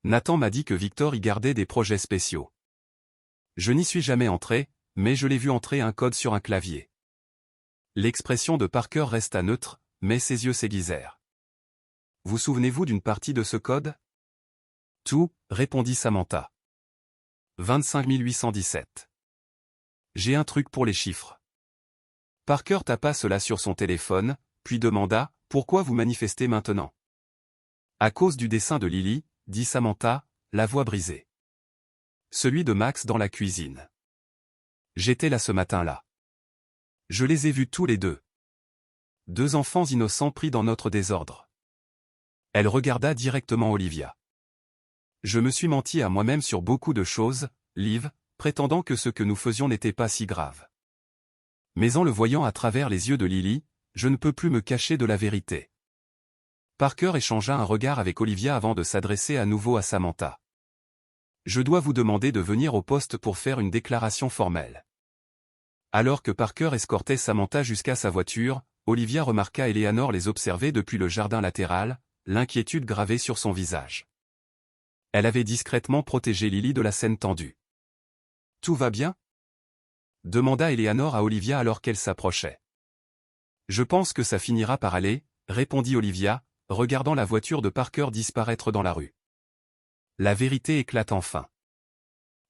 Nathan m'a dit que Victor y gardait des projets spéciaux. Je n'y suis jamais entré, mais je l'ai vu entrer un code sur un clavier. L'expression de Parker resta neutre, mais ses yeux s'aiguisèrent. Vous souvenez-vous d'une partie de ce code? Tout, répondit Samantha. 25 817. J'ai un truc pour les chiffres. Parker tapa cela sur son téléphone, puis demanda, pourquoi vous manifestez maintenant? À cause du dessin de Lily, dit Samantha, la voix brisée. Celui de Max dans la cuisine. J'étais là ce matin-là. Je les ai vus tous les deux. 2 enfants innocents pris dans notre désordre. Elle regarda directement Olivia. Je me suis menti à moi-même sur beaucoup de choses, Liv, prétendant que ce que nous faisions n'était pas si grave. Mais en le voyant à travers les yeux de Lily, je ne peux plus me cacher de la vérité. Parker échangea un regard avec Olivia avant de s'adresser à nouveau à Samantha. Je dois vous demander de venir au poste pour faire une déclaration formelle. Alors que Parker escortait Samantha jusqu'à sa voiture, Olivia remarqua Eleanor les observer depuis le jardin latéral, l'inquiétude gravée sur son visage. Elle avait discrètement protégé Lily de la scène tendue. « Tout va bien ?» demanda Eleanor à Olivia alors qu'elle s'approchait. « Je pense que ça finira par aller, » répondit Olivia, regardant la voiture de Parker disparaître dans la rue. La vérité éclate enfin.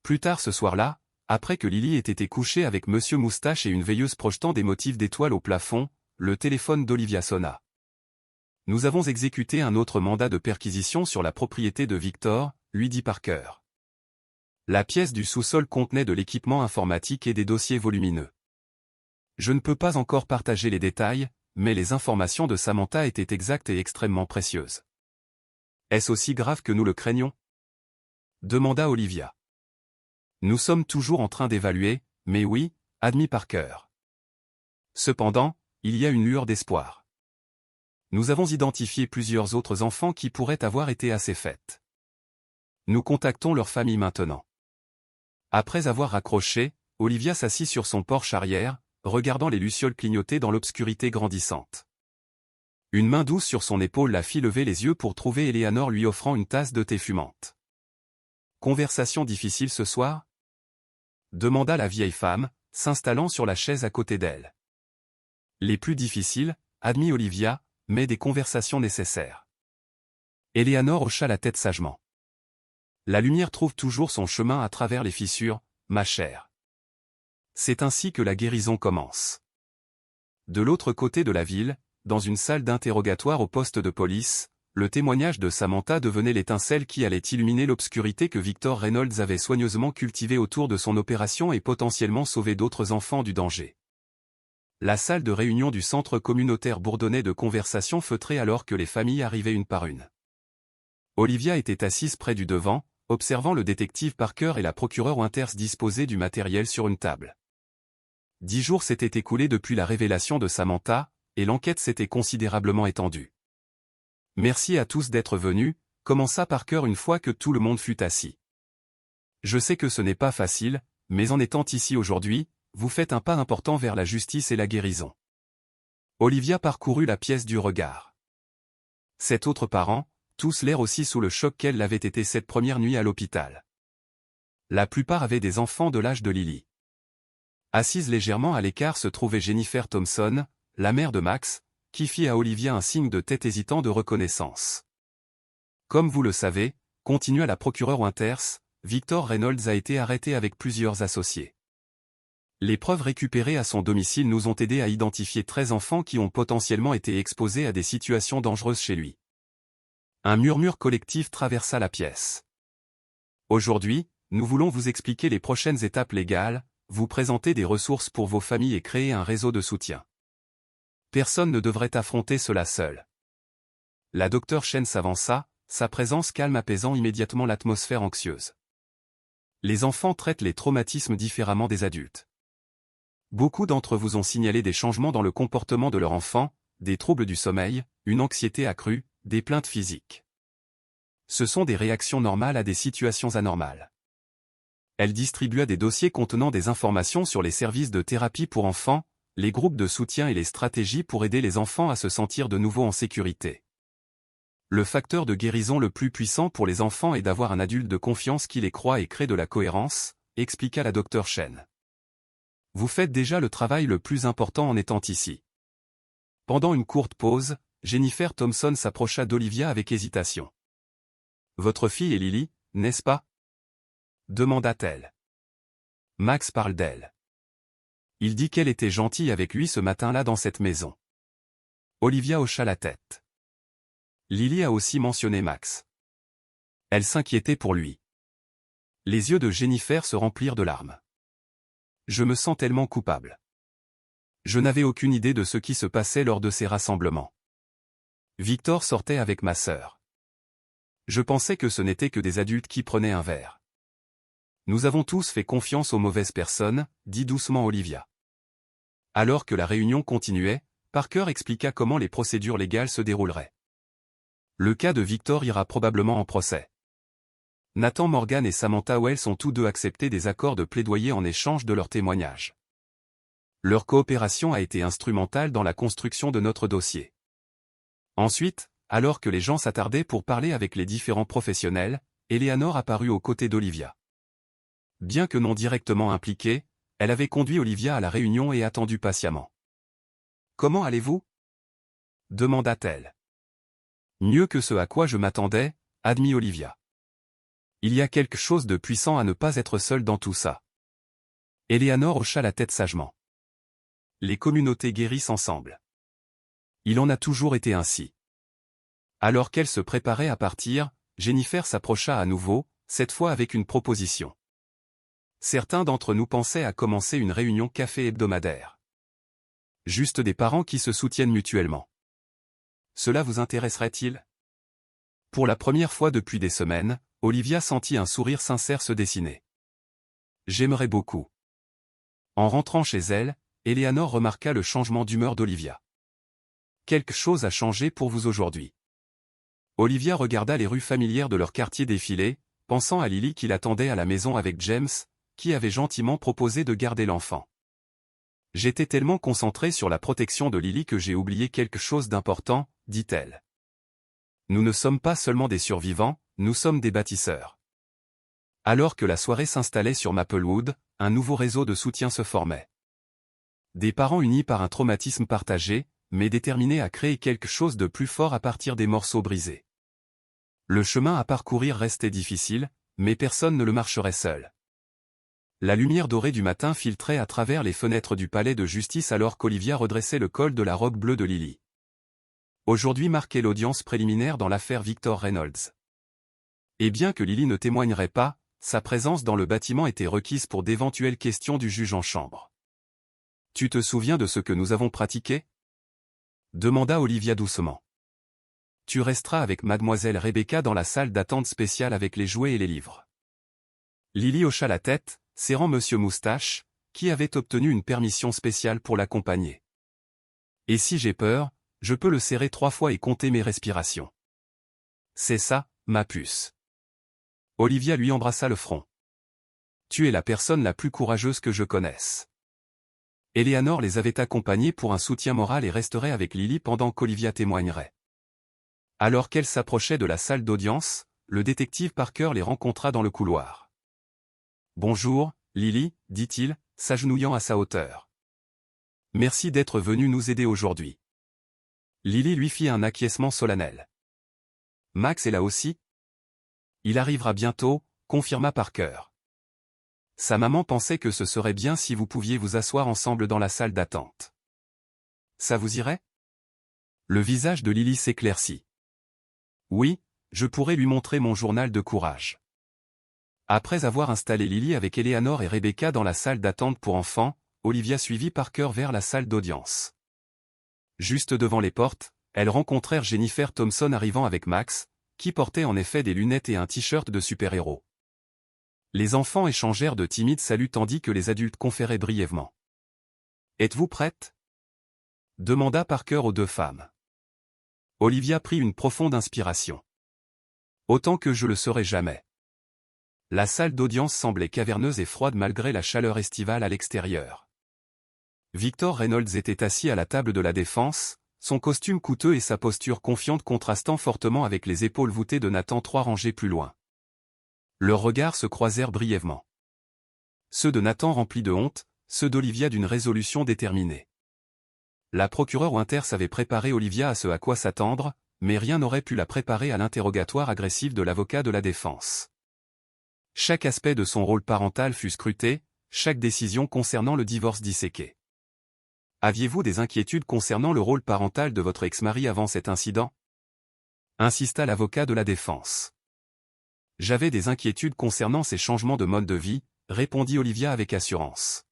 Plus tard ce soir-là, Après que Lily ait été couchée avec Monsieur Moustache et une veilleuse projetant des motifs d'étoiles au plafond, le téléphone d'Olivia sonna. Nous avons exécuté un autre mandat de perquisition sur la propriété de Victor, lui dit Parker. La pièce du sous-sol contenait de l'équipement informatique et des dossiers volumineux. Je ne peux pas encore partager les détails, mais les informations de Samantha étaient exactes et extrêmement précieuses. Est-ce aussi grave que nous le craignons? Demanda Olivia. Nous sommes toujours en train d'évaluer, mais oui, admit Parker. Cependant, il y a une lueur d'espoir. Nous avons identifié plusieurs autres enfants qui pourraient avoir été à ces fêtes. Nous contactons leur famille maintenant. Après avoir raccroché, Olivia s'assit sur son porche arrière, regardant les lucioles clignoter dans l'obscurité grandissante. Une main douce sur son épaule la fit lever les yeux pour trouver Eleanor lui offrant une tasse de thé fumante. Conversation difficile ce soir? Demanda la vieille femme, s'installant sur la chaise à côté d'elle. Les plus difficiles, admit Olivia, mais des conversations nécessaires. Eleanor hocha la tête sagement. La lumière trouve toujours son chemin à travers les fissures, ma chère. C'est ainsi que la guérison commence. De l'autre côté de la ville, dans une salle d'interrogatoire au poste de police, le témoignage de Samantha devenait l'étincelle qui allait illuminer l'obscurité que Victor Reynolds avait soigneusement cultivée autour de son opération et potentiellement sauver d'autres enfants du danger. La salle de réunion du centre communautaire bourdonnait de conversations feutrées alors que les familles arrivaient une par une. Olivia était assise près du devant, observant le détective Parker et la procureure Winters disposer du matériel sur une table. 10 jours s'étaient écoulés depuis la révélation de Samantha, et l'enquête s'était considérablement étendue. Merci à tous d'être venus, commença Parker une fois que tout le monde fut assis. Je sais que ce n'est pas facile, mais en étant ici aujourd'hui, vous faites un pas important vers la justice et la guérison. Olivia parcourut la pièce du regard. Cet autre parent, tous l'air aussi sous le choc qu'elle l'avait été cette première nuit à l'hôpital. La plupart avaient des enfants de l'âge de Lily. Assise légèrement à l'écart se trouvait Jennifer Thompson, la mère de Max, qui fit à Olivia un signe de tête hésitant de reconnaissance. Comme vous le savez, continua la procureure Winters, Victor Reynolds a été arrêté avec plusieurs associés. Les preuves récupérées à son domicile nous ont aidé à identifier 13 enfants qui ont potentiellement été exposés à des situations dangereuses chez lui. Un murmure collectif traversa la pièce. Aujourd'hui, nous voulons vous expliquer les prochaines étapes légales, vous présenter des ressources pour vos familles et créer un réseau de soutien. Personne ne devrait affronter cela seul. La docteure Chen s'avança, sa présence calme apaisant immédiatement l'atmosphère anxieuse. Les enfants traitent les traumatismes différemment des adultes. Beaucoup d'entre vous ont signalé des changements dans le comportement de leur enfant, des troubles du sommeil, une anxiété accrue, des plaintes physiques. Ce sont des réactions normales à des situations anormales. Elle distribua des dossiers contenant des informations sur les services de thérapie pour enfants, les groupes de soutien et les stratégies pour aider les enfants à se sentir de nouveau en sécurité. Le facteur de guérison le plus puissant pour les enfants est d'avoir un adulte de confiance qui les croit et crée de la cohérence, expliqua la docteure Chen. Vous faites déjà le travail le plus important en étant ici. Pendant une courte pause, Jennifer Thompson s'approcha d'Olivia avec hésitation. Votre fille est Lily, n'est-ce pas? Demanda-t-elle. Max parle d'elle. Il dit qu'elle était gentille avec lui ce matin-là dans cette maison. Olivia hocha la tête. Lily a aussi mentionné Max. Elle s'inquiétait pour lui. Les yeux de Jennifer se remplirent de larmes. Je me sens tellement coupable. Je n'avais aucune idée de ce qui se passait lors de ces rassemblements. Victor sortait avec ma sœur. Je pensais que ce n'étaient que des adultes qui prenaient un verre. Nous avons tous fait confiance aux mauvaises personnes, dit doucement Olivia. Alors que la réunion continuait, Parker expliqua comment les procédures légales se dérouleraient. Le cas de Victor ira probablement en procès. Nathan Morgan et Samantha Wells ont tous deux accepté des accords de plaidoyer en échange de leurs témoignages. Leur coopération a été instrumentale dans la construction de notre dossier. Ensuite, alors que les gens s'attardaient pour parler avec les différents professionnels, Eleanor apparut aux côtés d'Olivia. Bien que non directement impliquée, elle avait conduit Olivia à la réunion et attendu patiemment. « Comment allez-vous » demanda-t-elle. « Mieux que ce à quoi je m'attendais, » admit Olivia. « Il y a quelque chose de puissant à ne pas être seul dans tout ça. Eleanor hocha la tête sagement. Les communautés guérissent ensemble. Il en a toujours été ainsi. Alors qu'elle se préparait à partir, Jennifer s'approcha à nouveau, cette fois avec une proposition. Certains d'entre nous pensaient à commencer une réunion café hebdomadaire. Juste des parents qui se soutiennent mutuellement. Cela vous intéresserait-il? Pour la première fois depuis des semaines, Olivia sentit un sourire sincère se dessiner. J'aimerais beaucoup. En rentrant chez elle, Eleanor remarqua le changement d'humeur d'Olivia. Quelque chose a changé pour vous aujourd'hui. Olivia regarda les rues familières de leur quartier défiler, pensant à Lily qui l'attendait à la maison avec James, qui avait gentiment proposé de garder l'enfant. J'étais tellement concentrée sur la protection de Lily que j'ai oublié quelque chose d'important, dit-elle. Nous ne sommes pas seulement des survivants, nous sommes des bâtisseurs. Alors que la soirée s'installait sur Maplewood, un nouveau réseau de soutien se formait. Des parents unis par un traumatisme partagé, mais déterminés à créer quelque chose de plus fort à partir des morceaux brisés. Le chemin à parcourir restait difficile, mais personne ne le marcherait seul. La lumière dorée du matin filtrait à travers les fenêtres du palais de justice alors qu'Olivia redressait le col de la robe bleue de Lily. Aujourd'hui marquait l'audience préliminaire dans l'affaire Victor Reynolds. Et bien que Lily ne témoignerait pas, sa présence dans le bâtiment était requise pour d'éventuelles questions du juge en chambre. « Tu te souviens de ce que nous avons pratiqué ?» demanda Olivia doucement. « Tu resteras avec mademoiselle Rebecca dans la salle d'attente spéciale avec les jouets et les livres. » Lily hocha la tête, serrant Monsieur Moustache, qui avait obtenu une permission spéciale pour l'accompagner. « Et si j'ai peur, je peux le serrer 3 fois et compter mes respirations. »« C'est ça, ma puce. » Olivia lui embrassa le front. « Tu es la personne la plus courageuse que je connaisse. » Eleanor les avait accompagnés pour un soutien moral et resterait avec Lily pendant qu'Olivia témoignerait. Alors qu'elle s'approchait de la salle d'audience, le détective Parker les rencontra dans le couloir. « Bonjour, Lily, dit-il, s'agenouillant à sa hauteur. « Merci d'être venue nous aider aujourd'hui. » Lily lui fit un acquiescement solennel. « Max est là aussi ?»« Il arrivera bientôt », confirma Parker. Sa maman pensait que ce serait bien si vous pouviez vous asseoir ensemble dans la salle d'attente. Ça vous irait? Le visage de Lily s'éclaircit. Oui, je pourrais lui montrer mon journal de courage. Après avoir installé Lily avec Eleanor et Rebecca dans la salle d'attente pour enfants, Olivia suivit Parker vers la salle d'audience. Juste devant les portes, elles rencontrèrent Jennifer Thompson arrivant avec Max, qui portait en effet des lunettes et un t-shirt de super-héros. Les enfants échangèrent de timides saluts tandis que les adultes conféraient brièvement. « Êtes-vous prête ?» demanda Parker aux 2 femmes. Olivia prit une profonde inspiration. « Autant que je le serai jamais. » La salle d'audience semblait caverneuse et froide malgré la chaleur estivale à l'extérieur. Victor Reynolds était assis à la table de la défense, son costume coûteux et sa posture confiante contrastant fortement avec les épaules voûtées de Nathan 3 rangées plus loin. Leurs regards se croisèrent brièvement. Ceux de Nathan remplis de honte, ceux d'Olivia d'une résolution déterminée. La procureure Winters avait préparé Olivia à ce à quoi s'attendre, mais rien n'aurait pu la préparer à l'interrogatoire agressif de l'avocat de la défense. Chaque aspect de son rôle parental fut scruté, chaque décision concernant le divorce disséquée. Aviez-vous des inquiétudes concernant le rôle parental de votre ex-mari avant cet incident? Insista l'avocat de la défense. J'avais des inquiétudes concernant ces changements de mode de vie, répondit Olivia avec assurance.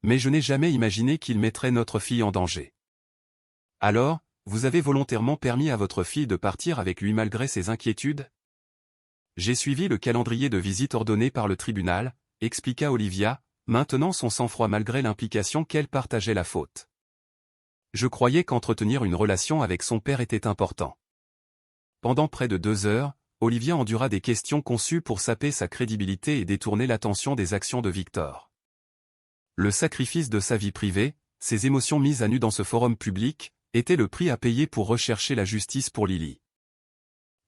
Mais je n'ai jamais imaginé qu'il mettrait notre fille en danger. Alors, vous avez volontairement permis à votre fille de partir avec lui malgré ses inquiétudes? J'ai suivi le calendrier de visite ordonné par le tribunal, expliqua Olivia, maintenant son sang-froid malgré l'implication qu'elle partageait la faute. Je croyais qu'entretenir une relation avec son père était important. Pendant près de 2 heures, Olivia endura des questions conçues pour saper sa crédibilité et détourner l'attention des actions de Victor. Le sacrifice de sa vie privée, ses émotions mises à nu dans ce forum public, était le prix à payer pour rechercher la justice pour Lily.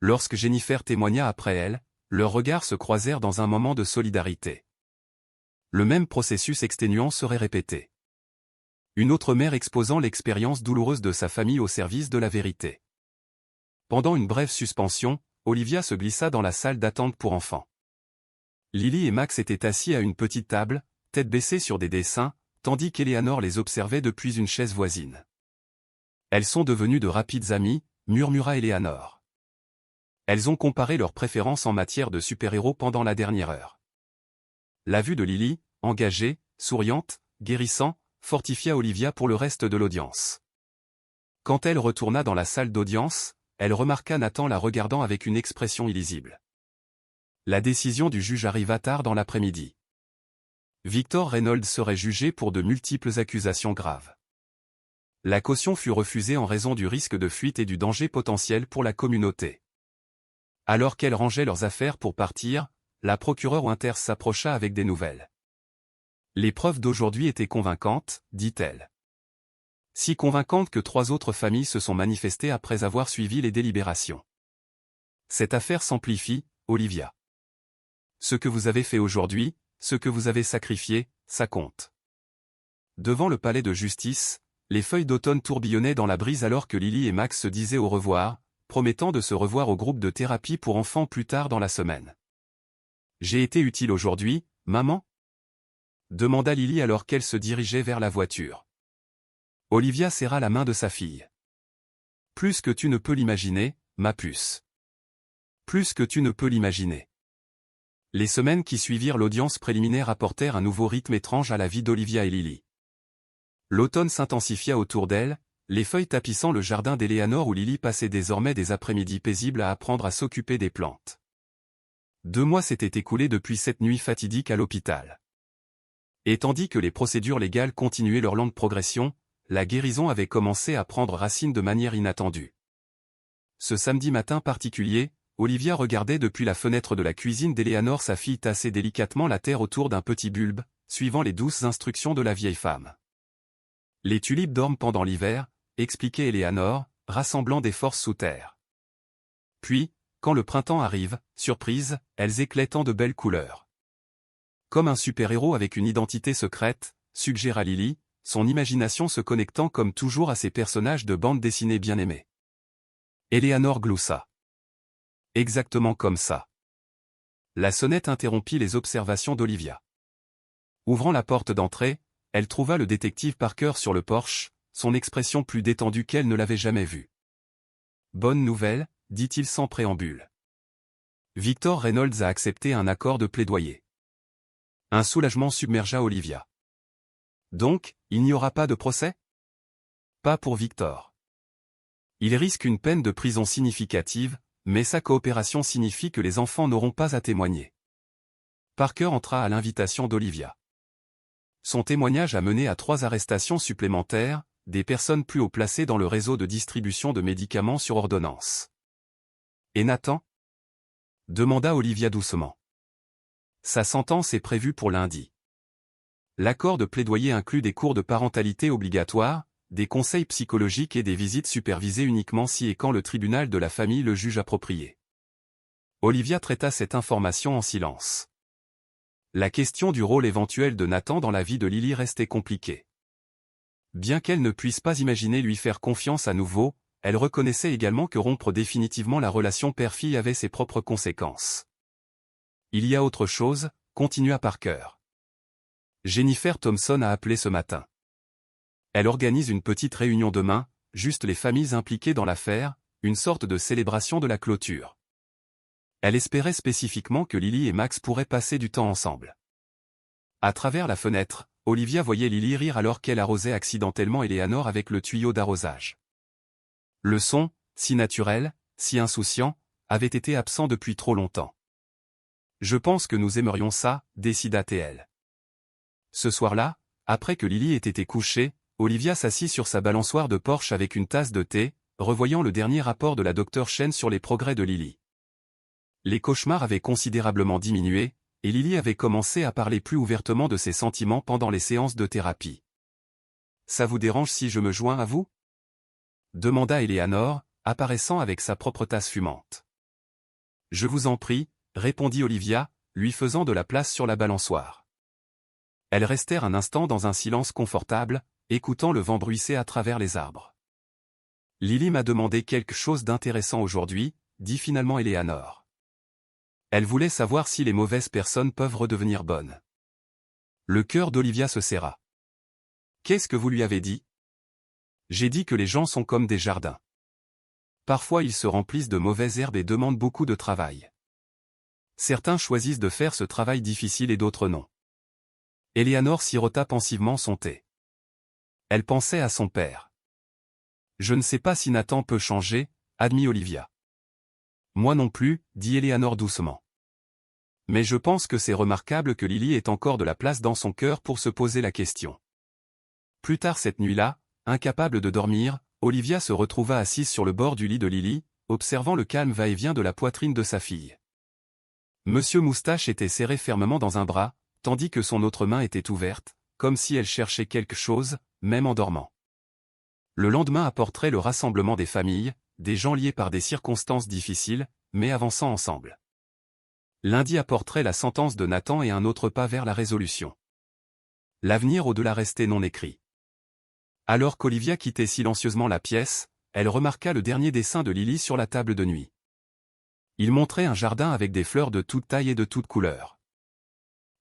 Lorsque Jennifer témoigna après elle, leurs regards se croisèrent dans un moment de solidarité. Le même processus exténuant serait répété. Une autre mère exposant l'expérience douloureuse de sa famille au service de la vérité. Pendant une brève suspension, Olivia se glissa dans la salle d'attente pour enfants. Lily et Max étaient assis à une petite table, tête baissée sur des dessins, tandis qu'Eleanor les observait depuis une chaise voisine. Elles sont devenues de rapides amies, murmura Eleanor. Elles ont comparé leurs préférences en matière de super-héros pendant la dernière heure. La vue de Lily, engagée, souriante, guérissant, fortifia Olivia pour le reste de l'audience. Quand elle retourna dans la salle d'audience, elle remarqua Nathan la regardant avec une expression illisible. La décision du juge arriva tard dans l'après-midi. Victor Reynolds serait jugé pour de multiples accusations graves. La caution fut refusée en raison du risque de fuite et du danger potentiel pour la communauté. Alors qu'elles rangeaient leurs affaires pour partir, la procureure Winters s'approcha avec des nouvelles. Les preuves d'aujourd'hui étaient convaincantes, dit-elle. Si convaincantes que 3 autres familles se sont manifestées après avoir suivi les délibérations. Cette affaire s'amplifie, Olivia. Ce que vous avez fait aujourd'hui, ce que vous avez sacrifié, ça compte. Devant le palais de justice, les feuilles d'automne tourbillonnaient dans la brise alors que Lily et Max se disaient au revoir, promettant de se revoir au groupe de thérapie pour enfants plus tard dans la semaine. J'ai été utile aujourd'hui, maman ? Demanda Lily alors qu'elle se dirigeait vers la voiture. Olivia serra la main de sa fille. Plus que tu ne peux l'imaginer, ma puce. Plus que tu ne peux l'imaginer. Les semaines qui suivirent l'audience préliminaire apportèrent un nouveau rythme étrange à la vie d'Olivia et Lily. L'automne s'intensifia autour d'elle, les feuilles tapissant le jardin d'Eleanor où Lily passait désormais des après-midi paisibles à apprendre à s'occuper des plantes. 2 mois s'étaient écoulés depuis cette nuit fatidique à l'hôpital. Et tandis que les procédures légales continuaient leur lente progression, la guérison avait commencé à prendre racine de manière inattendue. Ce samedi matin particulier, Olivia regardait depuis la fenêtre de la cuisine d'Eleanor sa fille tasser délicatement la terre autour d'un petit bulbe, suivant les douces instructions de la vieille femme. Les tulipes dorment pendant l'hiver, expliquait Eleanor, rassemblant des forces sous terre. Puis, quand le printemps arrive, surprise, elles éclatent en de belles couleurs. Comme un super-héros avec une identité secrète, suggéra Lily, son imagination se connectant comme toujours à ses personnages de bande dessinée bien aimés. Eleanor gloussa. Exactement comme ça. La sonnette interrompit les observations d'Olivia. Ouvrant la porte d'entrée, elle trouva le détective Parker sur le porche, son expression plus détendue qu'elle ne l'avait jamais vue. Bonne nouvelle, dit-il sans préambule. Victor Reynolds a accepté un accord de plaidoyer. Un soulagement submergea Olivia. Donc, il n'y aura pas de procès ? Pas pour Victor. Il risque une peine de prison significative, mais sa coopération signifie que les enfants n'auront pas à témoigner. Parker entra à l'invitation d'Olivia. Son témoignage a mené à 3 arrestations supplémentaires, des personnes plus haut placées dans le réseau de distribution de médicaments sur ordonnance. Et Nathan ? Demanda Olivia doucement. Sa sentence est prévue pour lundi. L'accord de plaidoyer inclut des cours de parentalité obligatoires, des conseils psychologiques et des visites supervisées uniquement si et quand le tribunal de la famille le juge approprié. Olivia traita cette information en silence. La question du rôle éventuel de Nathan dans la vie de Lily restait compliquée. Bien qu'elle ne puisse pas imaginer lui faire confiance à nouveau, elle reconnaissait également que rompre définitivement la relation père-fille avait ses propres conséquences. Il y a autre chose, continua Parker. Jennifer Thompson a appelé ce matin. Elle organise une petite réunion demain, juste les familles impliquées dans l'affaire, une sorte de célébration de la clôture. Elle espérait spécifiquement que Lily et Max pourraient passer du temps ensemble. À travers la fenêtre, Olivia voyait Lily rire alors qu'elle arrosait accidentellement Eleanor avec le tuyau d'arrosage. Le son, si naturel, si insouciant, avait été absent depuis trop longtemps. Je pense que nous aimerions ça, décida-t-elle. Ce soir-là, après que Lily ait été couchée, Olivia s'assit sur sa balançoire de porche avec une tasse de thé, revoyant le dernier rapport de la Dr. Chen sur les progrès de Lily. Les cauchemars avaient considérablement diminué, et Lily avait commencé à parler plus ouvertement de ses sentiments pendant les séances de thérapie. « Ça vous dérange si je me joins à vous ?» demanda Eleanor, apparaissant avec sa propre tasse fumante. « Je vous en prie », répondit Olivia, lui faisant de la place sur la balançoire. Elles restèrent un instant dans un silence confortable, écoutant le vent bruisser à travers les arbres. « Lily m'a demandé quelque chose d'intéressant aujourd'hui, » dit finalement Eleanor. Elle voulait savoir si les mauvaises personnes peuvent redevenir bonnes. Le cœur d'Olivia se serra. Qu'est-ce que vous lui avez dit? J'ai dit que les gens sont comme des jardins. Parfois ils se remplissent de mauvaises herbes et demandent beaucoup de travail. Certains choisissent de faire ce travail difficile et d'autres non. Eleanor sirota pensivement son thé. Elle pensait à son père. Je ne sais pas si Nathan peut changer, admit Olivia. Moi non plus, dit Eleanor doucement. Mais je pense que c'est remarquable que Lily ait encore de la place dans son cœur pour se poser la question. Plus tard cette nuit-là, incapable de dormir, Olivia se retrouva assise sur le bord du lit de Lily, observant le calme va-et-vient de la poitrine de sa fille. Monsieur Moustache était serré fermement dans un bras, tandis que son autre main était ouverte, comme si elle cherchait quelque chose, même en dormant. Le lendemain apporterait le rassemblement des familles, des gens liés par des circonstances difficiles, mais avançant ensemble. Lundi apporterait la sentence de Nathan et un autre pas vers la résolution. L'avenir au-delà restait non écrit. Alors qu'Olivia quittait silencieusement la pièce, elle remarqua le dernier dessin de Lily sur la table de nuit. Il montrait un jardin avec des fleurs de toutes tailles et de toutes couleurs.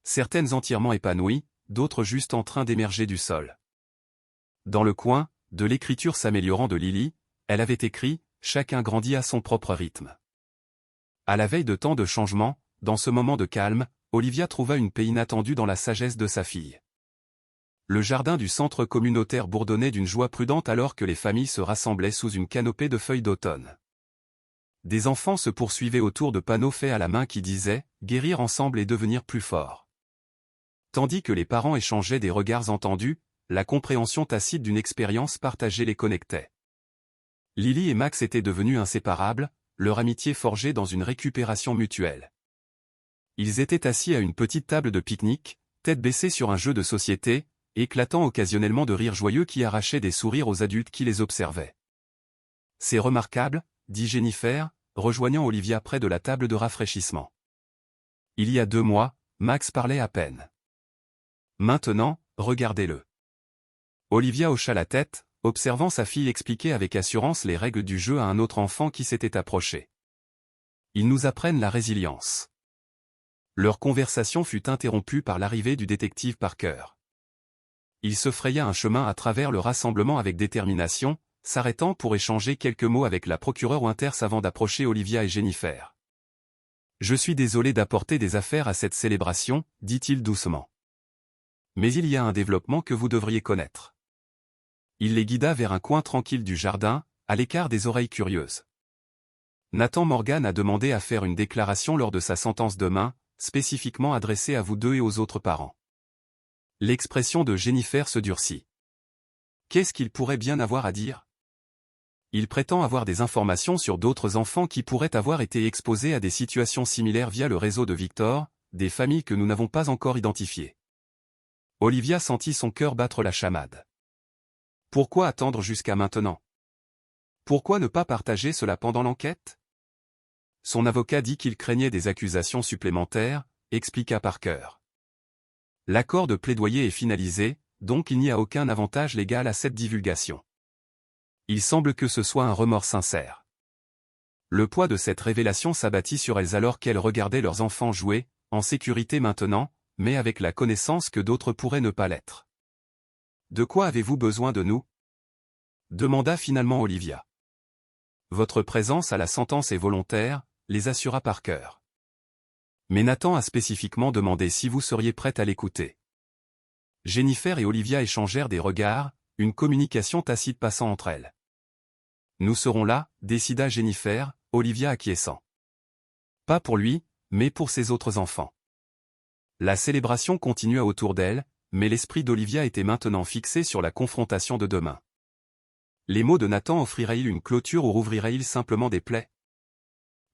Certaines entièrement épanouies, d'autres juste en train d'émerger du sol. Dans le coin, de l'écriture s'améliorant de Lily, elle avait écrit « Chacun grandit à son propre rythme ». À la veille de tant de changements, dans ce moment de calme, Olivia trouva une paix inattendue dans la sagesse de sa fille. Le jardin du centre communautaire bourdonnait d'une joie prudente alors que les familles se rassemblaient sous une canopée de feuilles d'automne. Des enfants se poursuivaient autour de panneaux faits à la main qui disaient « Guérir ensemble et devenir plus fort ». Tandis que les parents échangeaient des regards entendus, la compréhension tacite d'une expérience partagée les connectait. Lily et Max étaient devenus inséparables, leur amitié forgée dans une récupération mutuelle. Ils étaient assis à une petite table de pique-nique, tête baissée sur un jeu de société, éclatant occasionnellement de rires joyeux qui arrachaient des sourires aux adultes qui les observaient. « C'est remarquable, » dit Jennifer, rejoignant Olivia près de la table de rafraîchissement. Il y a 2 mois, Max parlait à peine. Maintenant, regardez-le. Olivia hocha la tête, observant sa fille expliquer avec assurance les règles du jeu à un autre enfant qui s'était approché. Ils nous apprennent la résilience. Leur conversation fut interrompue par l'arrivée du détective Parker. Il se fraya un chemin à travers le rassemblement avec détermination, s'arrêtant pour échanger quelques mots avec la procureure Winters avant d'approcher Olivia et Jennifer. « Je suis désolé d'apporter des affaires à cette célébration, dit-il doucement. Mais il y a un développement que vous devriez connaître. » Il les guida vers un coin tranquille du jardin, à l'écart des oreilles curieuses. Nathan Morgan a demandé à faire une déclaration lors de sa sentence demain, spécifiquement adressée à vous deux et aux autres parents. L'expression de Jennifer se durcit. Qu'est-ce qu'il pourrait bien avoir à dire? Il prétend avoir des informations sur d'autres enfants qui pourraient avoir été exposés à des situations similaires via le réseau de Victor, des familles que nous n'avons pas encore identifiées. Olivia sentit son cœur battre la chamade. Pourquoi attendre jusqu'à maintenant? Pourquoi ne pas partager cela pendant l'enquête? Son avocat dit qu'il craignait des accusations supplémentaires, expliqua Parker. L'accord de plaidoyer est finalisé, donc il n'y a aucun avantage légal à cette divulgation. Il semble que ce soit un remords sincère. Le poids de cette révélation s'abattit sur elles alors qu'elles regardaient leurs enfants jouer, en sécurité maintenant, mais avec la connaissance que d'autres pourraient ne pas l'être. « De quoi avez-vous besoin de nous ?» demanda finalement Olivia. « Votre présence à la sentence est volontaire », les assura Parker. Mais Nathan a spécifiquement demandé si vous seriez prête à l'écouter. Jennifer et Olivia échangèrent des regards, une communication tacite passant entre elles. Nous serons là, décida Jennifer, Olivia acquiesçant. Pas pour lui, mais pour ses autres enfants. La célébration continua autour d'elle, mais l'esprit d'Olivia était maintenant fixé sur la confrontation de demain. Les mots de Nathan offriraient-ils une clôture ou rouvriraient-ils simplement des plaies?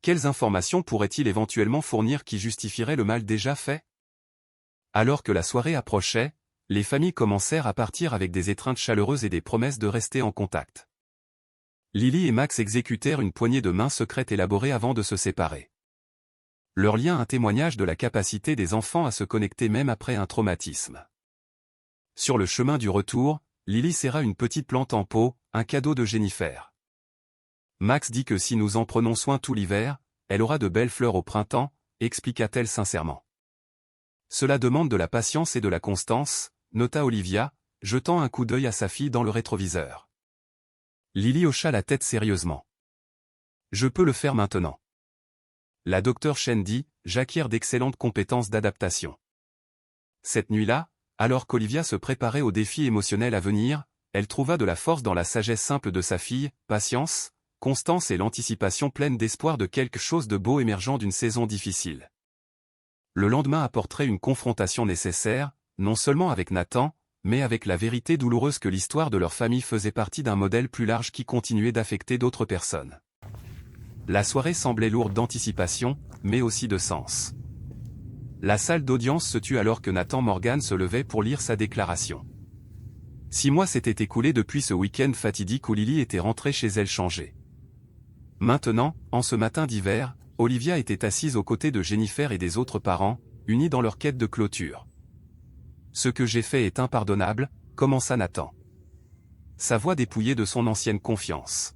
Quelles informations pourrait-il éventuellement fournir qui justifieraient le mal déjà fait? Alors que la soirée approchait, les familles commencèrent à partir avec des étreintes chaleureuses et des promesses de rester en contact. Lily et Max exécutèrent une poignée de main secrète élaborée avant de se séparer. Leur lien un témoignage de la capacité des enfants à se connecter même après un traumatisme. Sur le chemin du retour, Lily serra une petite plante en pot, un cadeau de Jennifer. Max dit que si nous en prenons soin tout l'hiver, elle aura de belles fleurs au printemps, expliqua-t-elle sincèrement. Cela demande de la patience et de la constance, nota Olivia, jetant un coup d'œil à sa fille dans le rétroviseur. Lily hocha la tête sérieusement. Je peux le faire maintenant. La docteure Chen dit, j'acquiers d'excellentes compétences d'adaptation. Cette nuit-là, alors qu'Olivia se préparait au défi émotionnel à venir, elle trouva de la force dans la sagesse simple de sa fille, patience, constance et l'anticipation pleine d'espoir de quelque chose de beau émergeant d'une saison difficile. Le lendemain apporterait une confrontation nécessaire, non seulement avec Nathan, mais avec la vérité douloureuse que l'histoire de leur famille faisait partie d'un modèle plus large qui continuait d'affecter d'autres personnes. La soirée semblait lourde d'anticipation, mais aussi de sens. La salle d'audience se tut alors que Nathan Morgan se levait pour lire sa déclaration. 6 mois s'étaient écoulés depuis ce week-end fatidique où Lily était rentrée chez elle changée. Maintenant, en ce matin d'hiver, Olivia était assise aux côtés de Jennifer et des autres parents, unis dans leur quête de clôture. « Ce que j'ai fait est impardonnable », commença Nathan. Sa voix dépouillée de son ancienne confiance.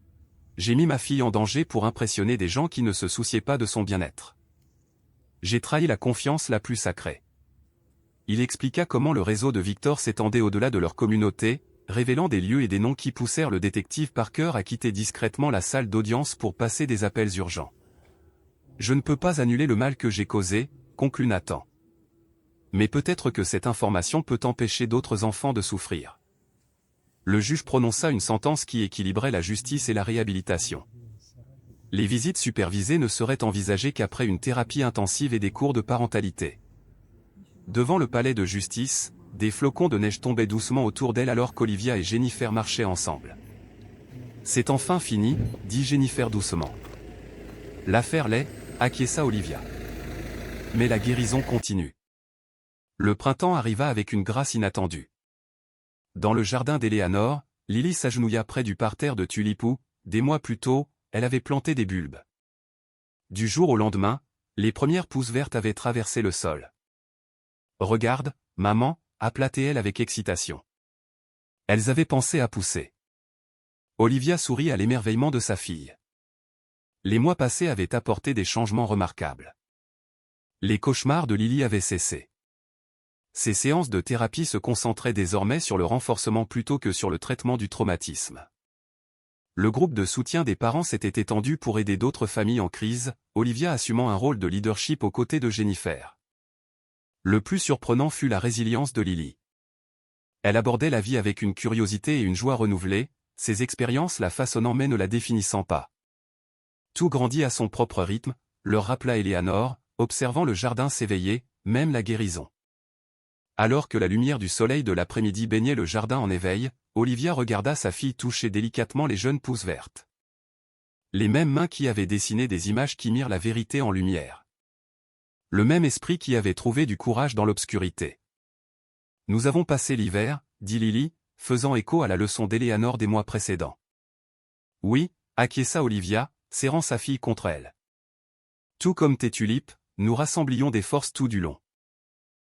« J'ai mis ma fille en danger pour impressionner des gens qui ne se souciaient pas de son bien-être. J'ai trahi la confiance la plus sacrée. » Il expliqua comment le réseau de Victor s'étendait au-delà de leur communauté, révélant des lieux et des noms qui poussèrent le détective Parker à quitter discrètement la salle d'audience pour passer des appels urgents. « Je ne peux pas annuler le mal que j'ai causé, » conclut Nathan. « Mais peut-être que cette information peut empêcher d'autres enfants de souffrir. » Le juge prononça une sentence qui équilibrait la justice et la réhabilitation. Les visites supervisées ne seraient envisagées qu'après une thérapie intensive et des cours de parentalité. Devant le palais de justice, des flocons de neige tombaient doucement autour d'elle alors qu'Olivia et Jennifer marchaient ensemble. « C'est enfin fini, » dit Jennifer doucement. « L'affaire l'est, » acquiesça Olivia. Mais la guérison continue. Le printemps arriva avec une grâce inattendue. Dans le jardin d'Eleanor, Lily s'agenouilla près du parterre de tulipes où, des mois plus tôt, elle avait planté des bulbes. Du jour au lendemain, les premières pousses vertes avaient traversé le sol. « Regarde, maman » appela-t-elle avec excitation. Elles avaient pensé à pousser. Olivia sourit à l'émerveillement de sa fille. Les mois passés avaient apporté des changements remarquables. Les cauchemars de Lily avaient cessé. Ses séances de thérapie se concentraient désormais sur le renforcement plutôt que sur le traitement du traumatisme. Le groupe de soutien des parents s'était étendu pour aider d'autres familles en crise, Olivia assumant un rôle de leadership aux côtés de Jennifer. Le plus surprenant fut la résilience de Lily. Elle abordait la vie avec une curiosité et une joie renouvelées, ses expériences la façonnant mais ne la définissant pas. Tout grandit à son propre rythme, leur rappela Eleanor, observant le jardin s'éveiller, même la guérison. Alors que la lumière du soleil de l'après-midi baignait le jardin en éveil, Olivia regarda sa fille toucher délicatement les jeunes pousses vertes. Les mêmes mains qui avaient dessiné des images qui mirent la vérité en lumière. Le même esprit qui avait trouvé du courage dans l'obscurité. « Nous avons passé l'hiver, » dit Lily, faisant écho à la leçon d'Eleanor des mois précédents. « Oui, » acquiesça Olivia, serrant sa fille contre elle. « Tout comme tes tulipes, nous rassemblions des forces tout du long. »